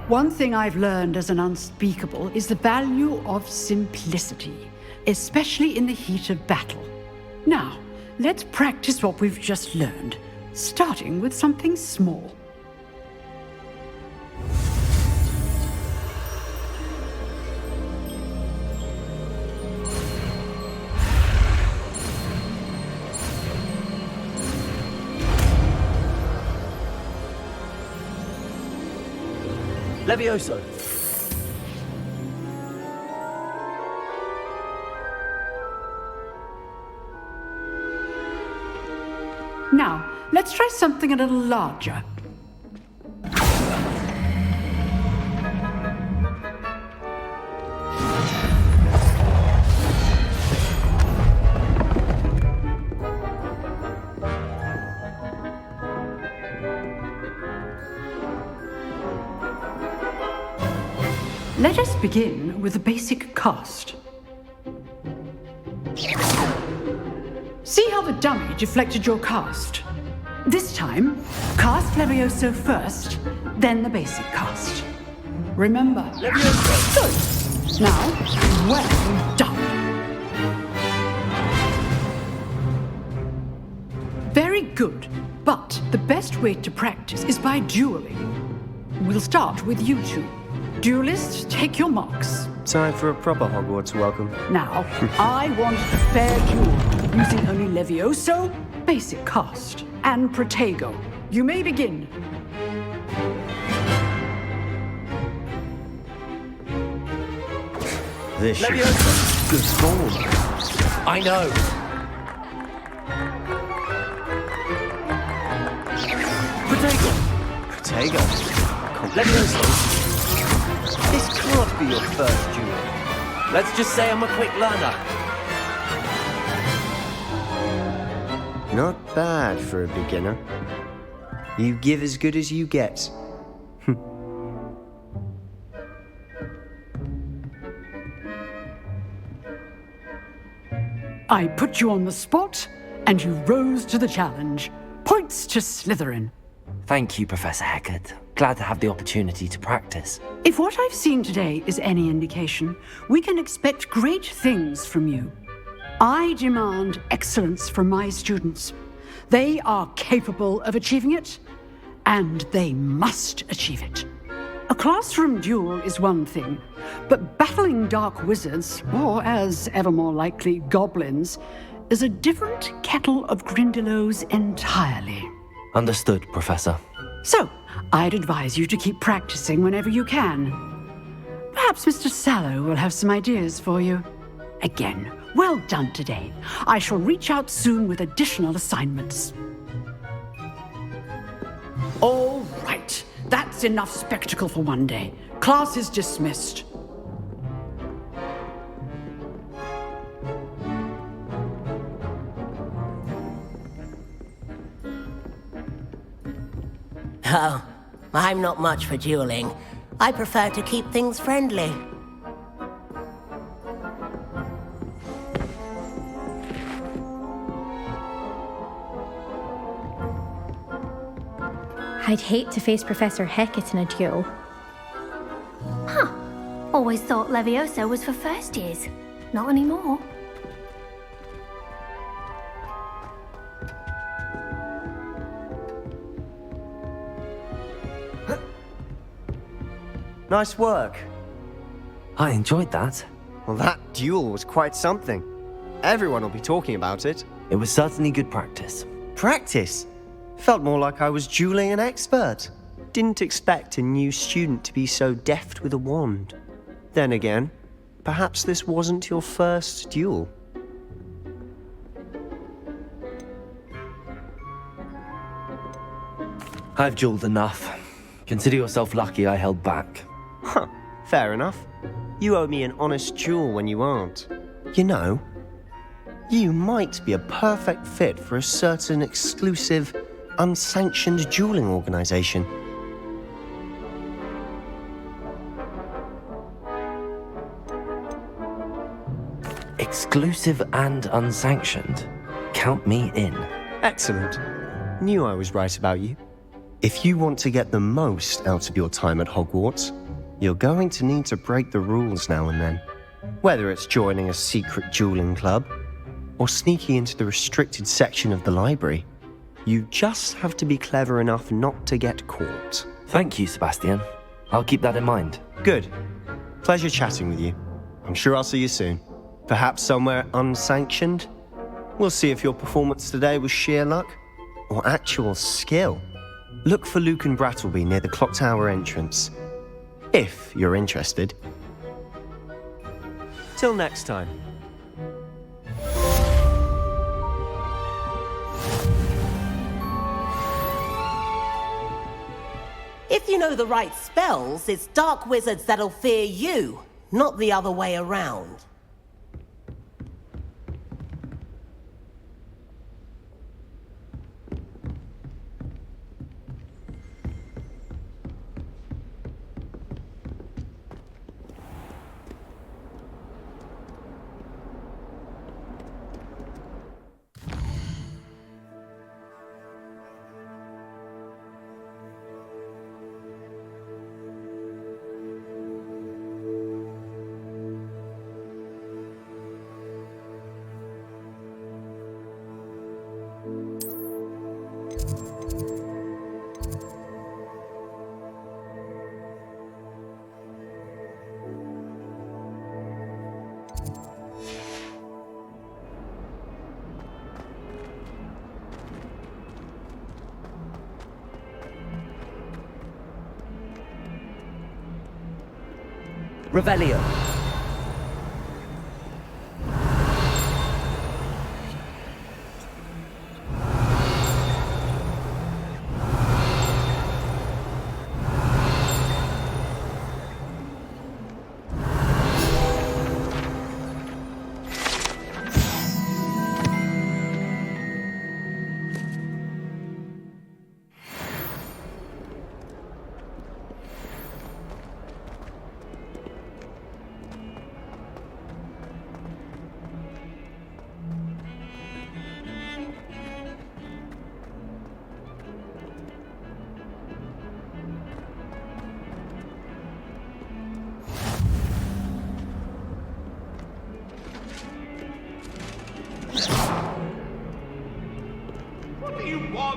One thing I've learned as an unspeakable is the value of simplicity, especially in the heat of battle. Now, let's practice what we've just learned, starting with something small. Levioso! Now, let's try something a little larger. Let us begin with a basic cast. See how the dummy deflected your cast? This time, cast Levioso first, then the basic cast. Remember, Levioso. Good. Now, well done. Very good. But the best way to practice is by dueling. We'll start with you two. Duelists, take your marks. Time for a proper Hogwarts welcome. Now, I want a fair duel, using only Levioso, basic cast, and Protego. You may begin. This should be good form. I know. Protego. Levioso. This can't be your first duel. Let's just say I'm a quick learner. Not bad for a beginner. You give as good as you get. I put you on the spot, and you rose to the challenge. Points to Slytherin. Thank you, Professor Hecat. Glad to have the opportunity to practice. If what I've seen today is any indication, we can expect great things from you. I demand excellence from my students. They are capable of achieving it, and they must achieve it. A classroom duel is one thing, but battling dark wizards, or as ever more likely, goblins, is a different kettle of Grindylows entirely. Understood, Professor. So, I'd advise you to keep practicing whenever you can. Perhaps Mr. Sallow will have some ideas for you. Again, well done today. I shall reach out soon with additional assignments. All right. That's enough spectacle for one day. Class is dismissed. Oh, I'm not much for dueling. I prefer to keep things friendly. I'd hate to face Professor Hecat in a duel. Huh. Always thought Levioso was for first years. Not anymore. Nice work. I enjoyed that. Well, that duel was quite something. Everyone will be talking about it. It was certainly good practice. Practice? Felt more like I was dueling an expert. Didn't expect a new student to be so deft with a wand. Then again, perhaps this wasn't your first duel. I've dueled enough. Consider yourself lucky I held back. Huh, fair enough. You owe me an honest duel when you aren't. You know, you might be a perfect fit for a certain exclusive, unsanctioned dueling organization. Exclusive and unsanctioned. Count me in. Excellent. Knew I was right about you. If you want to get the most out of your time at Hogwarts, you're going to need to break the rules now and then. Whether it's joining a secret dueling club, or sneaking into the restricted section of the library, you just have to be clever enough not to get caught. Thank you, Sebastian. I'll keep that in mind. Good. Pleasure chatting with you. I'm sure I'll see you soon. Perhaps somewhere unsanctioned? We'll see if your performance today was sheer luck, or actual skill. Look for Luke and Brattleby near the clock tower entrance, if you're interested. Till next time. If you know the right spells, it's dark wizards that'll fear you, not the other way around. Revelio.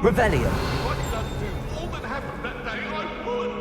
Revelio. All that happened that day, I would.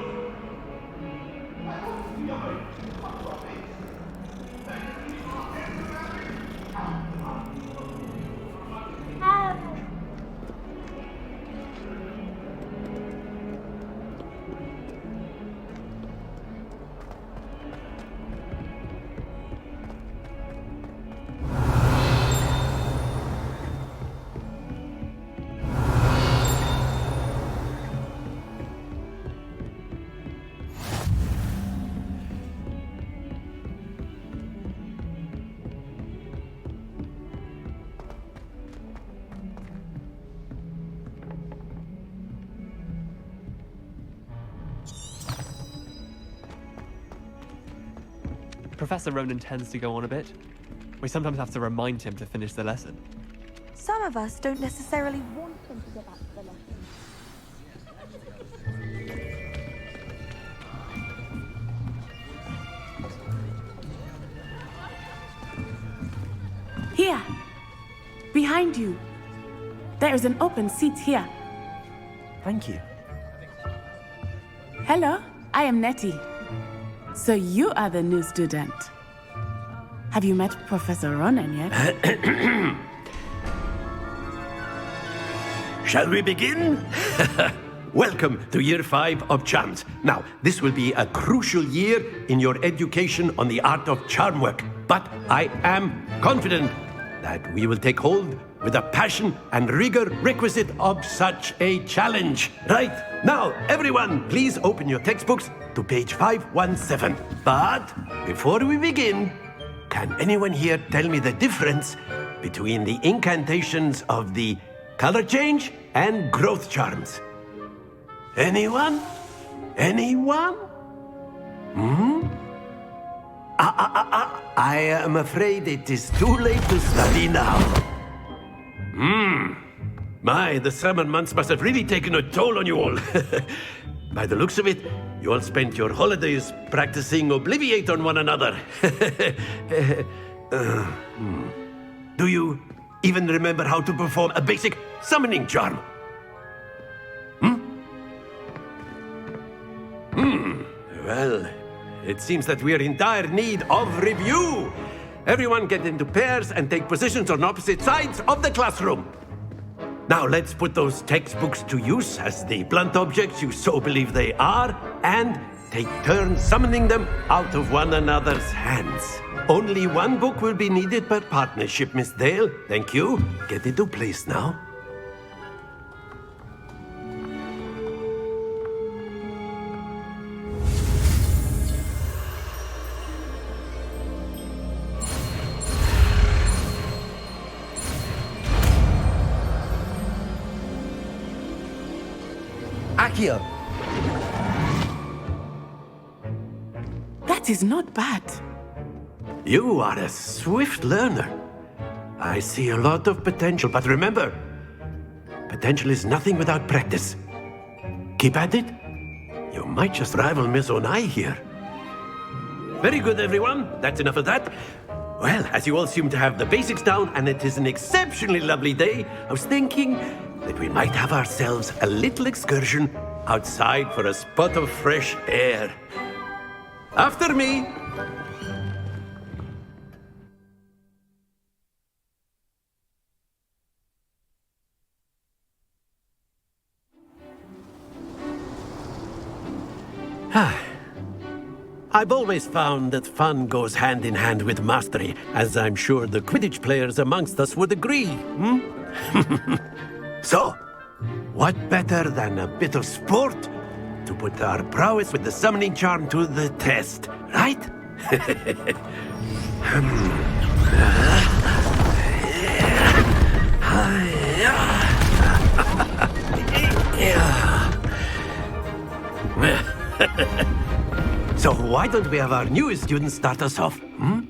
Professor Ronan tends to go on a bit. We sometimes have to remind him to finish the lesson. Some of us don't necessarily want him to go back to the lesson. Here! Behind you! There is an open seat here. Thank you. Hello, I am Nettie. So you are the new student. Have you met Professor Ronan yet? Shall we begin? Welcome to Year 5 of Charms. Now, this will be a crucial year in your education on the art of charm work. But I am confident that we will take hold with the passion and rigor requisite of such a challenge. Right, now, everyone, please open your textbooks to page 517. But before we begin, can anyone here tell me the difference between the incantations of the color change and growth charms? Anyone? Anyone? I am afraid it is too late to study now. My, the summer months must have really taken a toll on you all. By the looks of it, you all spent your holidays practicing Obliviate on one another. Do you even remember how to perform a basic summoning charm? Well, it seems that we are in dire need of review. Everyone get into pairs and take positions on opposite sides of the classroom. Now let's put those textbooks to use as the blunt objects you so believe they are, and take turns summoning them out of one another's hands. Only one book will be needed per partnership, Miss Dale. Thank you. Get into place now. Accio. That is not bad. You are a swift learner. I see a lot of potential, but remember, potential is nothing without practice. Keep at it. You might just rival Miss Onai here. Very good, everyone. That's enough of that. Well, as you all seem to have the basics down, and it is an exceptionally lovely day, I was thinking that we might have ourselves a little excursion outside for a spot of fresh air. After me. I've always found that fun goes hand in hand with mastery, as I'm sure the Quidditch players amongst us would agree, hmm? So, what better than a bit of sport to put our prowess with the summoning charm to the test, right? So why don't we have our newest student start us off? Hmm?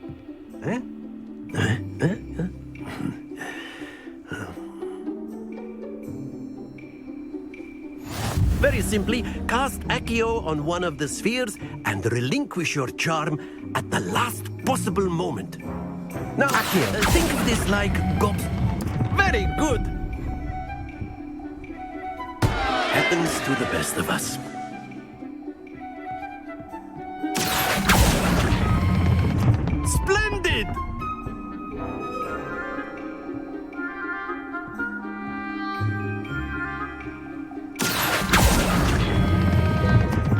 Very simply, cast Accio on one of the spheres and relinquish your charm at the last possible moment. Now, think of this like gobs. Very good. Happens to the best of us. Splendid!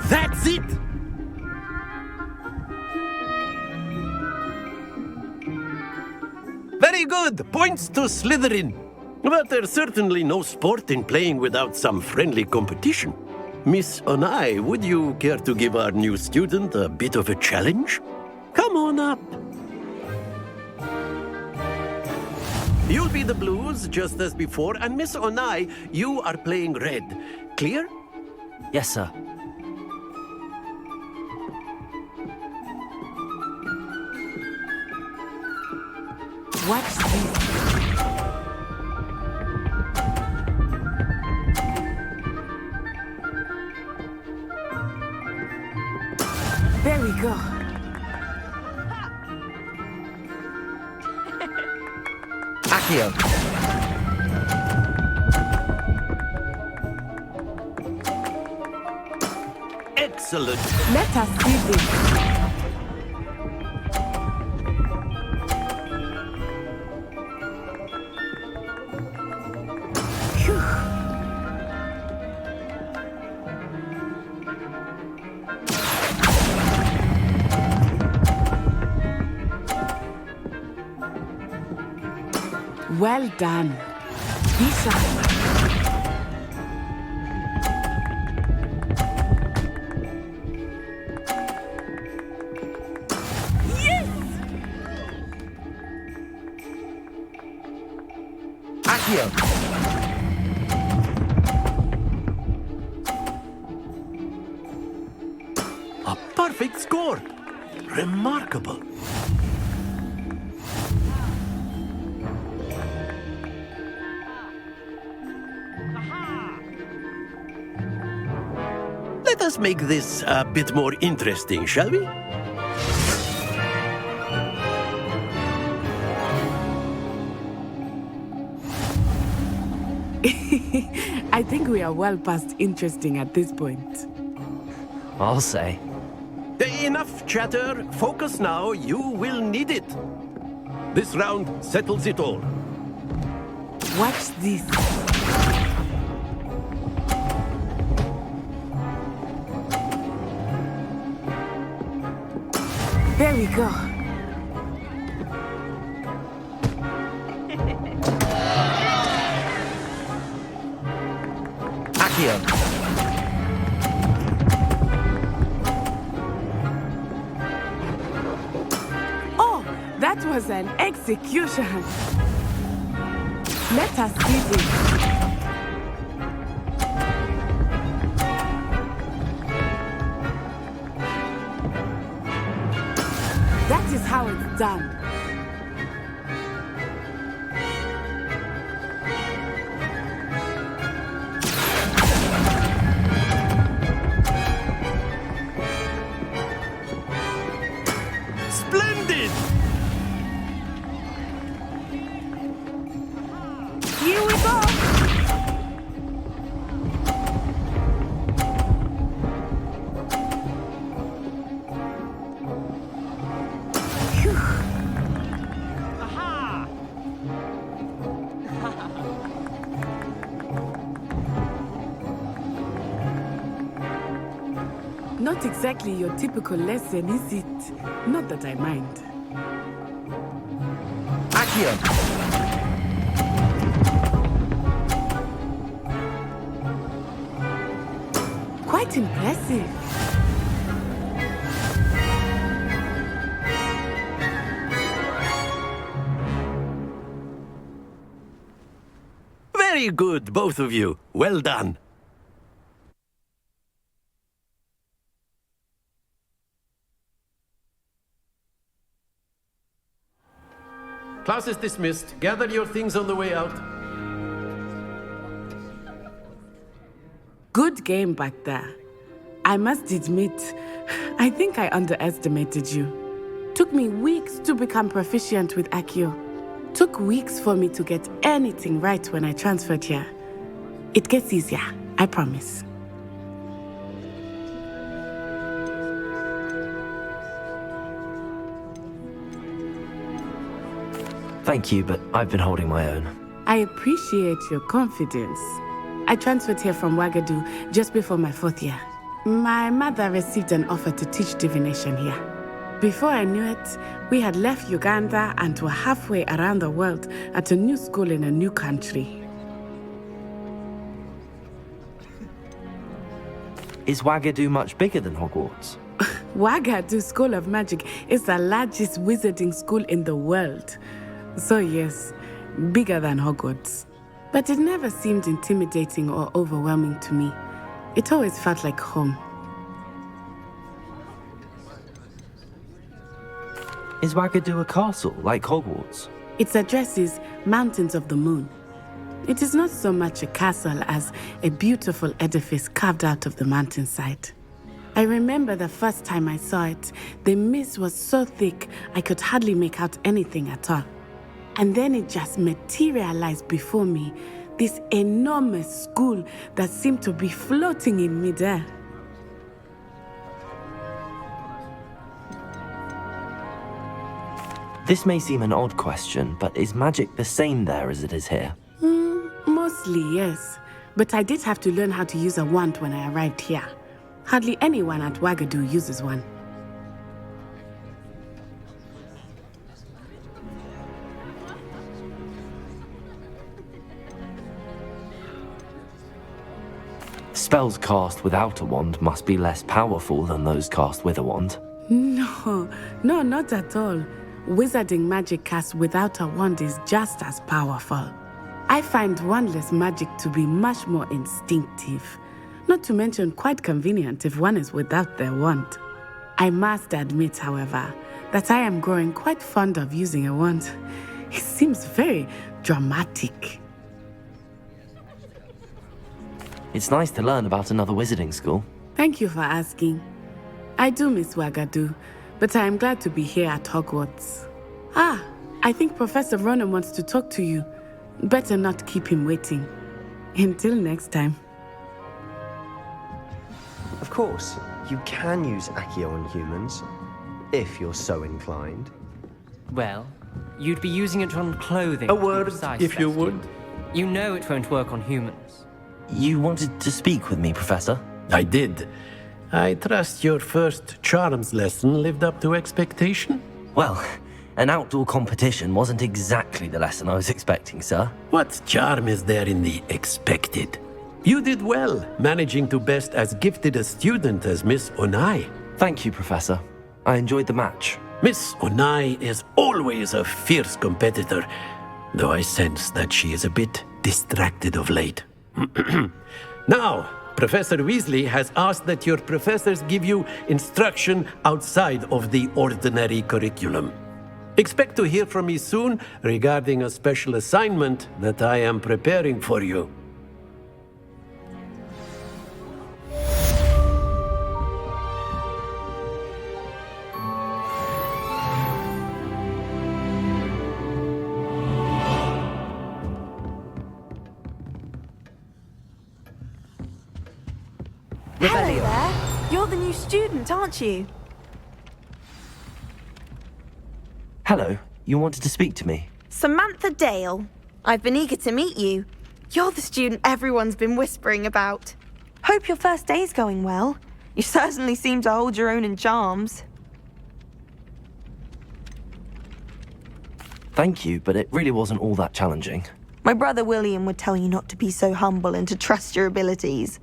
That's it! Very good! Points to Slytherin. But there's certainly no sport in playing without some friendly competition. Miss Onai, would you care to give our new student a bit of a challenge? Come on up. You'll be the blues, just as before, and Miss Onai, you are playing red. Clear? Yes, sir. Watch this. Very good. Accio. Excellent. Let us see this. Well done. Be sharp. Yes! Accio. A perfect score. Remarkable. Let us make this a bit more interesting, shall we? I think we are well past interesting at this point. I'll say. Enough chatter. Focus now. You will need it. This round settles it all. Watch this. There we go. Accio. Oh, that was an execution. Let us see this. That is how it's done. Splendid! Here we go. Not exactly your typical lesson, is it? Not that I mind. Accio! Quite impressive. Very good, both of you. Well done. Class is dismissed. Gather your things on the way out. Good game back there. I must admit, I think I underestimated you. Took me weeks to become proficient with Accio. Took weeks for me to get anything right when I transferred here. It gets easier, I promise. Thank you, but I've been holding my own. I appreciate your confidence. I transferred here from Wagadu just before my 4th year. My mother received an offer to teach divination here. Before I knew it, we had left Uganda and were halfway around the world at a new school in a new country. Is Wagadu much bigger than Hogwarts? Wagadu School of Magic is the largest wizarding school in the world. So yes, bigger than Hogwarts. But it never seemed intimidating or overwhelming to me. It always felt like home. Is Wagadu a castle, like Hogwarts? Its address is Mountains of the Moon. It is not so much a castle as a beautiful edifice carved out of the mountainside. I remember the first time I saw it, the mist was so thick I could hardly make out anything at all. And then it just materialized before me, this enormous school that seemed to be floating in midair. This may seem an odd question, but is magic the same there as it is here? Mostly, yes. But I did have to learn how to use a wand when I arrived here. Hardly anyone at Wagadu uses one. Spells cast without a wand must be less powerful than those cast with a wand. No, not at all. Wizarding magic cast without a wand is just as powerful. I find wandless magic to be much more instinctive. Not to mention quite convenient if one is without their wand. I must admit, however, that I am growing quite fond of using a wand. It seems very dramatic. It's nice to learn about another wizarding school. Thank you for asking. I do miss Wagadu, but I am glad to be here at Hogwarts. I think Professor Ronan wants to talk to you. Better not keep him waiting. Until next time. Of course, you can use Accio on humans, if you're so inclined. Well, you'd be using it on clothing. A word, if you would. You know it won't work on humans. You wanted to speak with me, Professor? I did. I trust your first charms lesson lived up to expectation? Well, an outdoor competition wasn't exactly the lesson I was expecting, sir. What charm is there in the expected? You did well, managing to best as gifted a student as Miss Onai. Thank you, Professor. I enjoyed the match. Miss Onai is always a fierce competitor, though I sense that she is a bit distracted of late. Now, Professor Weasley has asked that your professors give you instruction outside of the ordinary curriculum. Expect to hear from me soon regarding a special assignment that I am preparing for you. Hello there. You're the new student, aren't you? Hello. You wanted to speak to me? Samantha Dale. I've been eager to meet you. You're the student everyone's been whispering about. Hope your first day's going well. You certainly seem to hold your own in charms. Thank you, but it really wasn't all that challenging. My brother William would tell you not to be so humble and to trust your abilities.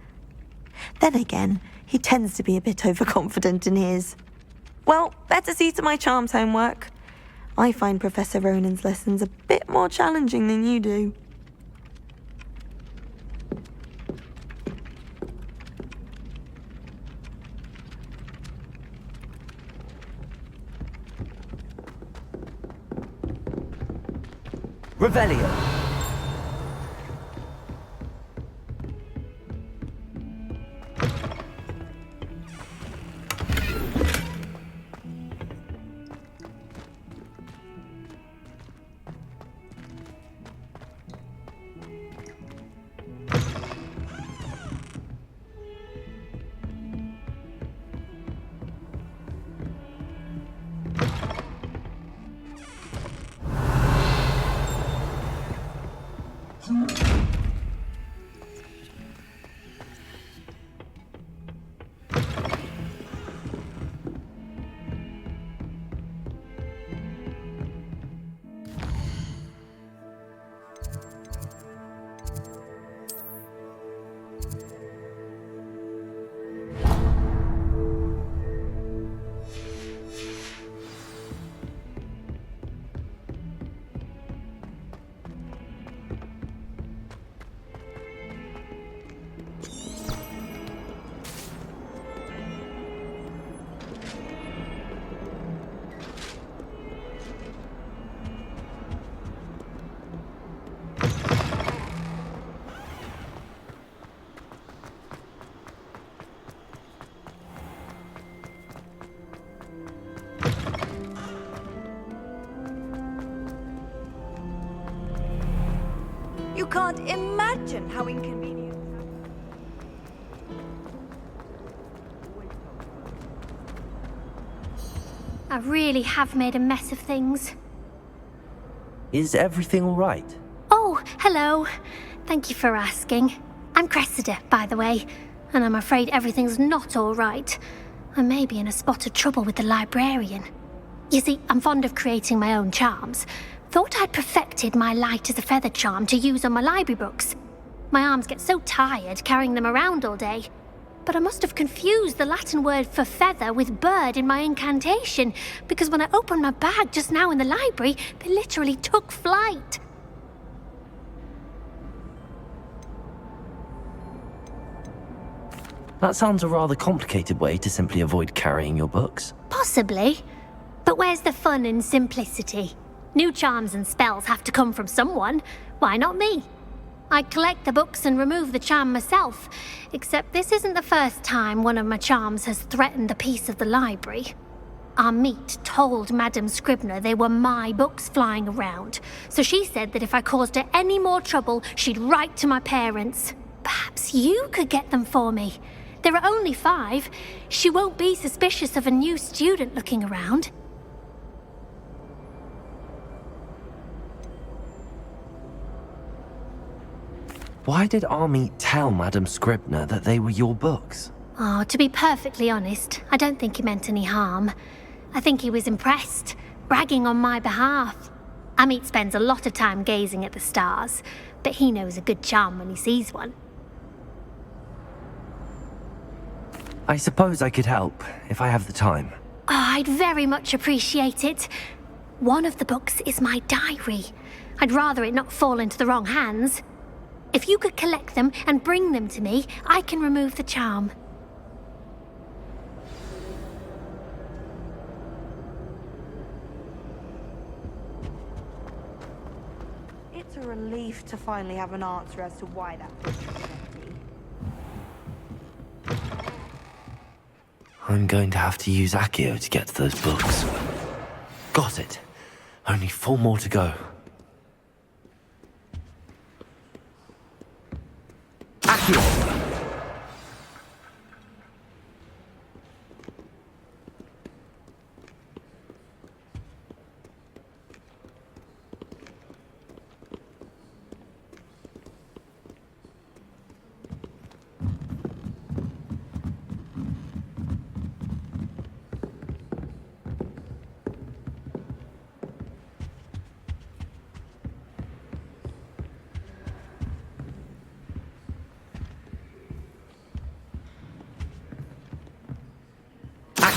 Then again, he tends to be a bit overconfident in his. Well, better see to my charms homework. I find Professor Ronan's lessons a bit more challenging than you do. Revelio. You can't imagine how inconvenient. I really have made a mess of things. Is everything all right? Oh, hello. Thank you for asking. I'm Cressida, by the way, and I'm afraid everything's not all right. I may be in a spot of trouble with the librarian. You see, I'm fond of creating my own charms. Thought I'd perfected my light as a feather charm to use on my library books. My arms get so tired carrying them around all day. But I must have confused the Latin word for feather with bird in my incantation, because when I opened my bag just now in the library, they literally took flight. That sounds a rather complicated way to simply avoid carrying your books. Possibly. But where's the fun in simplicity? New charms and spells have to come from someone. Why not me? I collect the books and remove the charm myself, except this isn't the first time one of my charms has threatened the peace of the library. Our meet told Madame Scribner they were my books flying around, so she said that if I caused her any more trouble, she'd write to my parents. Perhaps you could get them for me. There are only 5. She won't be suspicious of a new student looking around. Why did Army tell Madame Scribner that they were your books? Oh, to be perfectly honest, I don't think he meant any harm. I think he was impressed, bragging on my behalf. Amit spends a lot of time gazing at the stars, but he knows a good charm when he sees one. I suppose I could help, if I have the time. Oh, I'd very much appreciate it. One of the books is my diary. I'd rather it not fall into the wrong hands. If you could collect them and bring them to me, I can remove the charm. It's a relief to finally have an answer as to why that picture is empty. I'm going to have to use Accio to get to those books. Got it. Only 4 more to go. Accio!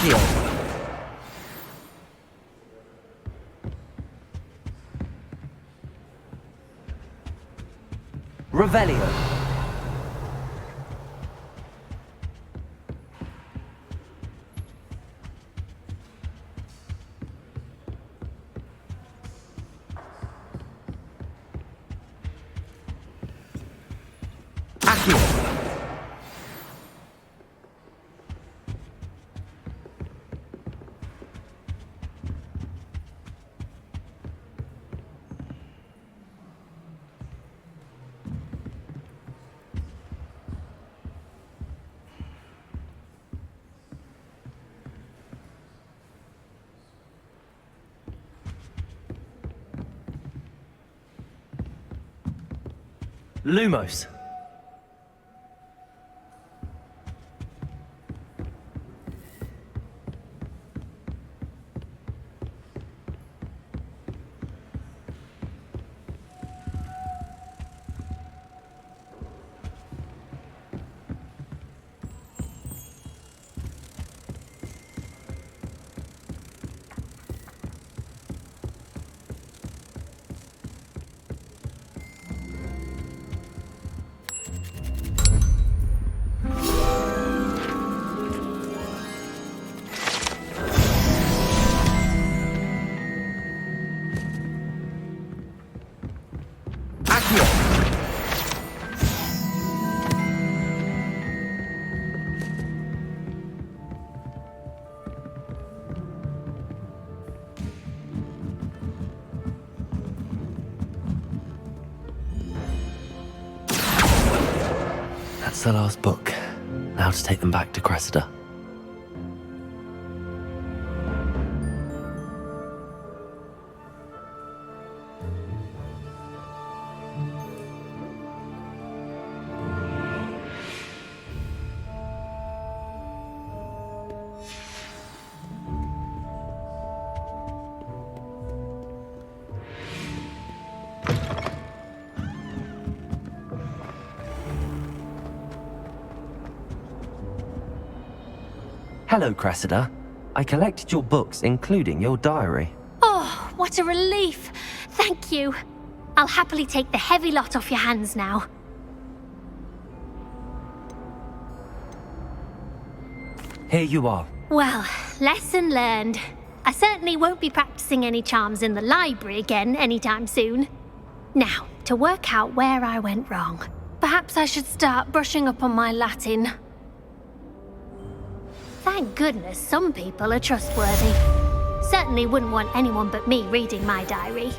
Accio. Revelio. Accio. Lumos. That's the last book. Now to take them back to Cressida. Hello, Cressida. I collected your books, including your diary. Oh, what a relief. Thank you. I'll happily take the heavy lot off your hands now. Here you are. Well, lesson learned. I certainly won't be practicing any charms in the library again anytime soon. Now, to work out where I went wrong. Perhaps I should start brushing up on my Latin. Thank goodness some people are trustworthy. Certainly wouldn't want anyone but me reading my diary.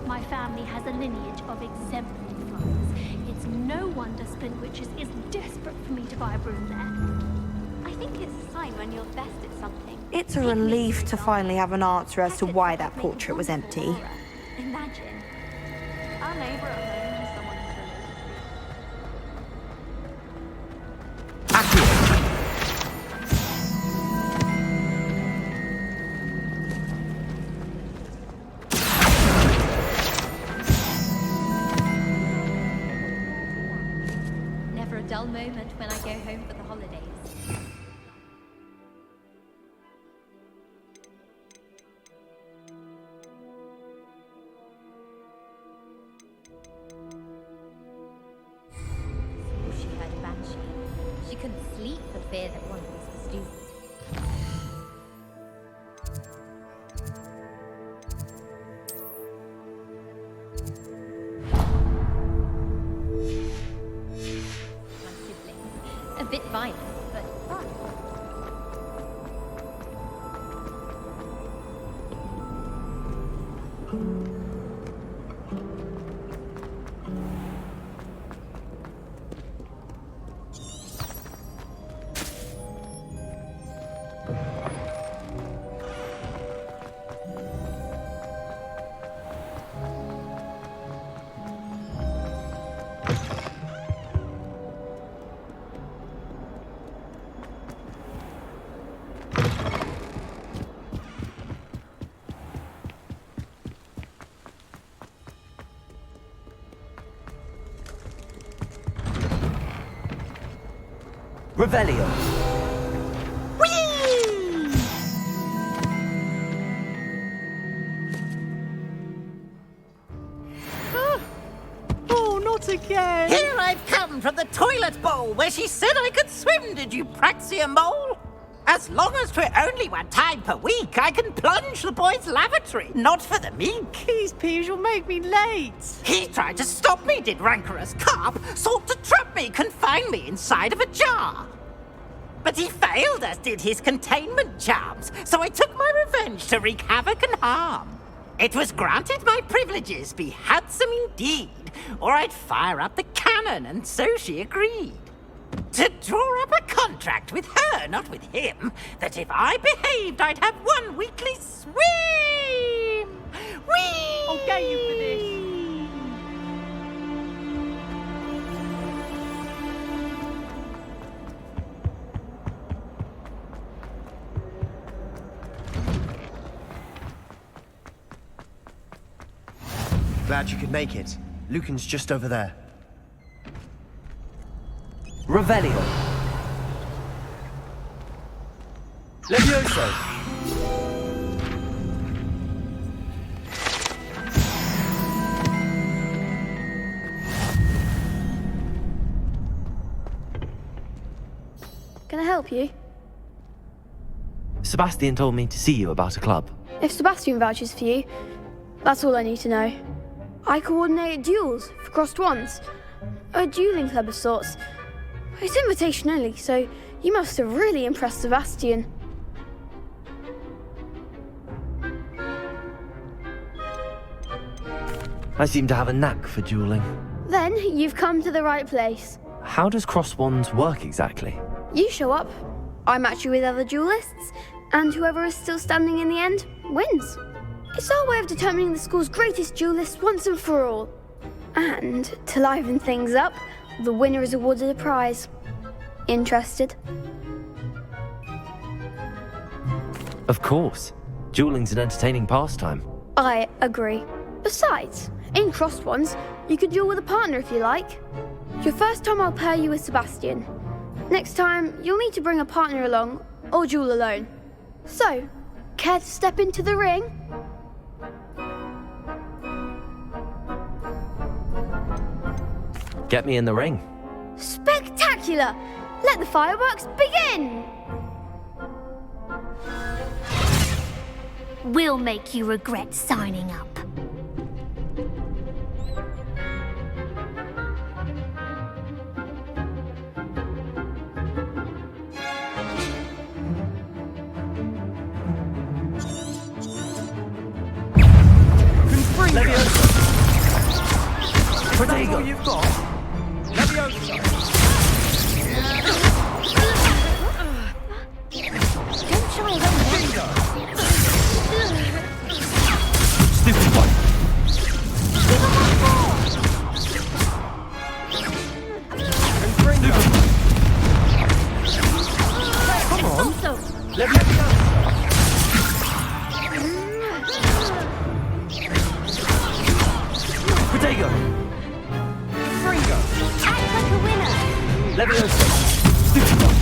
My family has a lineage of exemplary fathers. It's no wonder Splintwitches is desperate for me to buy a broom there. I think it's a sign when you're best at something. It's a relief to finally have an answer as to why that portrait was empty. Imagine. Our neighbor at home is someone Never a dull moment when I go home for the holidays. She heard a banshee. She couldn't sleep for fear that one was the student. My siblings. A bit violent, but fun. Revelio. Oh, not again! Here I've come from the toilet bowl where she said I could swim, did you praxia mole? As long as 'twere only one time per week, I can plunge the boy's lavatory, not for the meek. These peas will make me late. He tried to stop me, did rancorous carp, sought to trap me, confine me inside of a jar. But he failed, as did his containment charms, so I took my revenge to wreak havoc and harm. It was granted my privileges be handsome indeed, or I'd fire up the cannon, and so she agreed. To draw up a contract with her, not with him, that if I behaved, I'd have one weekly swim! Whee! I'll get you for this. Glad you could make it. Lucan's just over there. Revelio. Levioso! Can I help you? Sebastian told me to see you about a club. If Sebastian vouches for you, that's all I need to know. I coordinate duels for crossed wands. A dueling club of sorts. It's invitation only, so you must have really impressed Sebastian. I seem to have a knack for dueling. Then you've come to the right place. How does cross wands work exactly? You show up, I match you with other duelists, and whoever is still standing in the end wins. It's our way of determining the school's greatest duelist once and for all. And to liven things up, the winner is awarded a prize. Interested? Of course. Dueling's an entertaining pastime. I agree. Besides, in crossed ones, you could duel with a partner if you like. Your first time I'll pair you with Sebastian. Next time, you'll need to bring a partner along, or duel alone. So, care to step into the ring? Get me in the ring. Spectacular! Let the fireworks begin! We'll make you regret signing up. Leviosa! Protego! All you've got? Leviosa! Don't shy away now. Stupid one. Give him one more! Come on! Also, Leviosa! Protego! Fringo! act like a winner. Leviosa! Stupid one!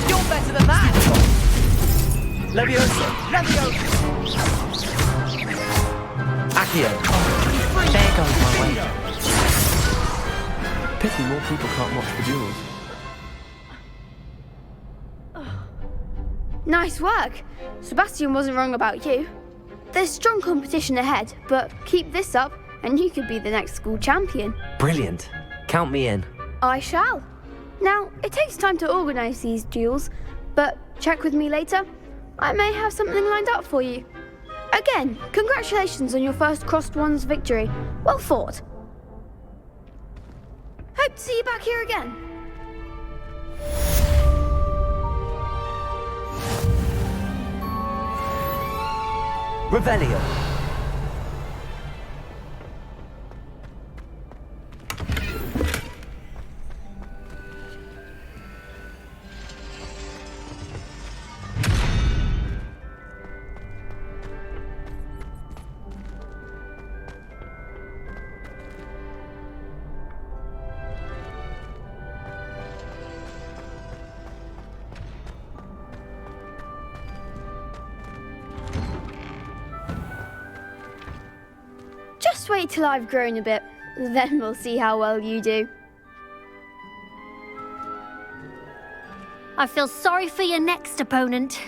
You're better than that! Leviosa! Leviosa! Accio. There goes my wager. Pity more people can't watch the duels. Nice work. Sebastian wasn't wrong about you. There's strong competition ahead, but keep this up and you could be the next school champion. Brilliant. Count me in. I shall. Now, it takes time to organise these duels, but check with me later. I may have something lined up for you. Again, congratulations on your first crossed wands victory. Well fought. Hope to see you back here again. Revelio. just wait till I've grown a bit. Then we'll see how well you do. I feel sorry for your next opponent.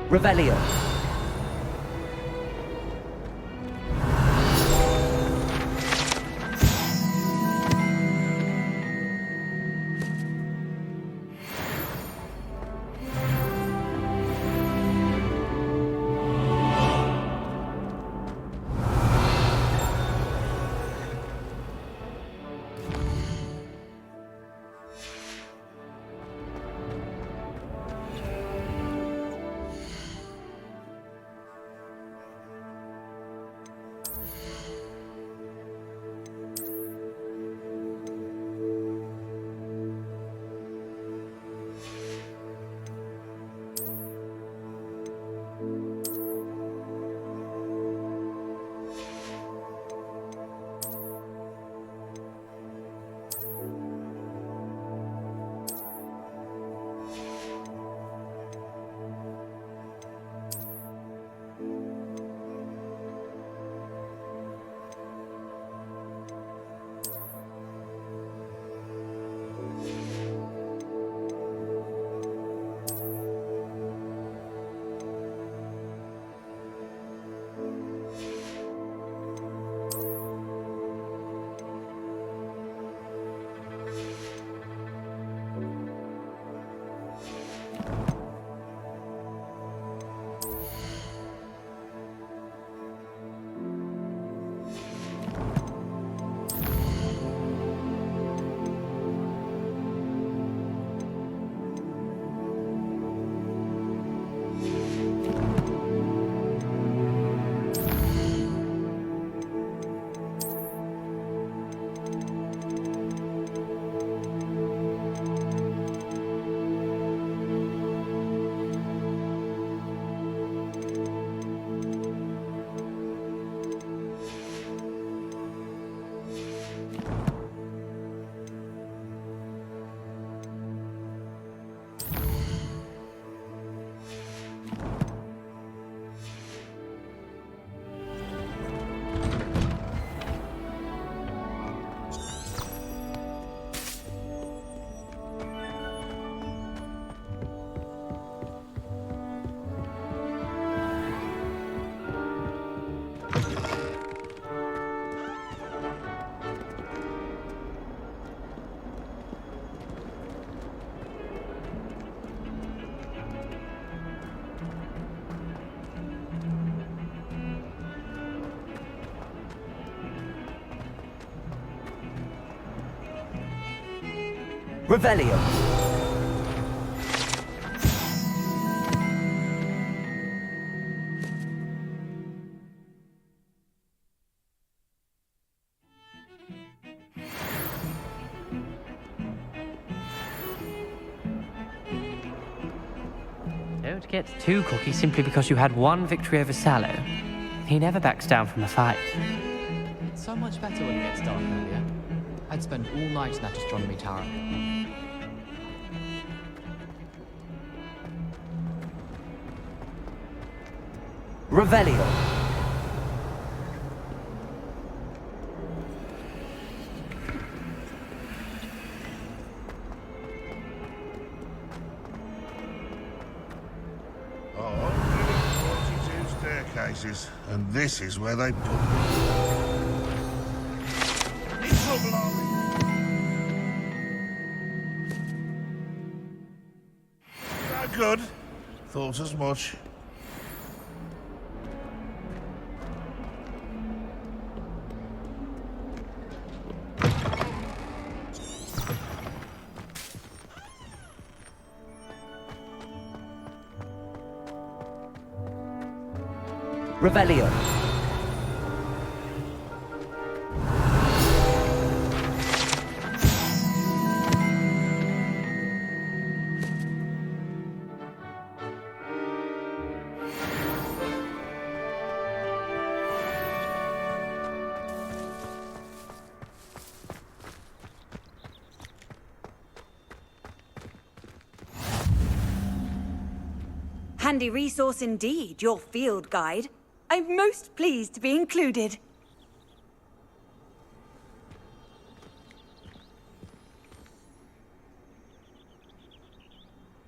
Revelio. Revelio. Don't get too cocky simply because you had one victory over Sallow. He never backs down from a fight. It's so much better when it gets dark earlier. I'd spend all night in that astronomy tower. Revelio. Staircases, and this is where they put them. In trouble, are we? No good. Thought as much. Revelio. Handy resource indeed, your field guide. I'm most pleased to be included.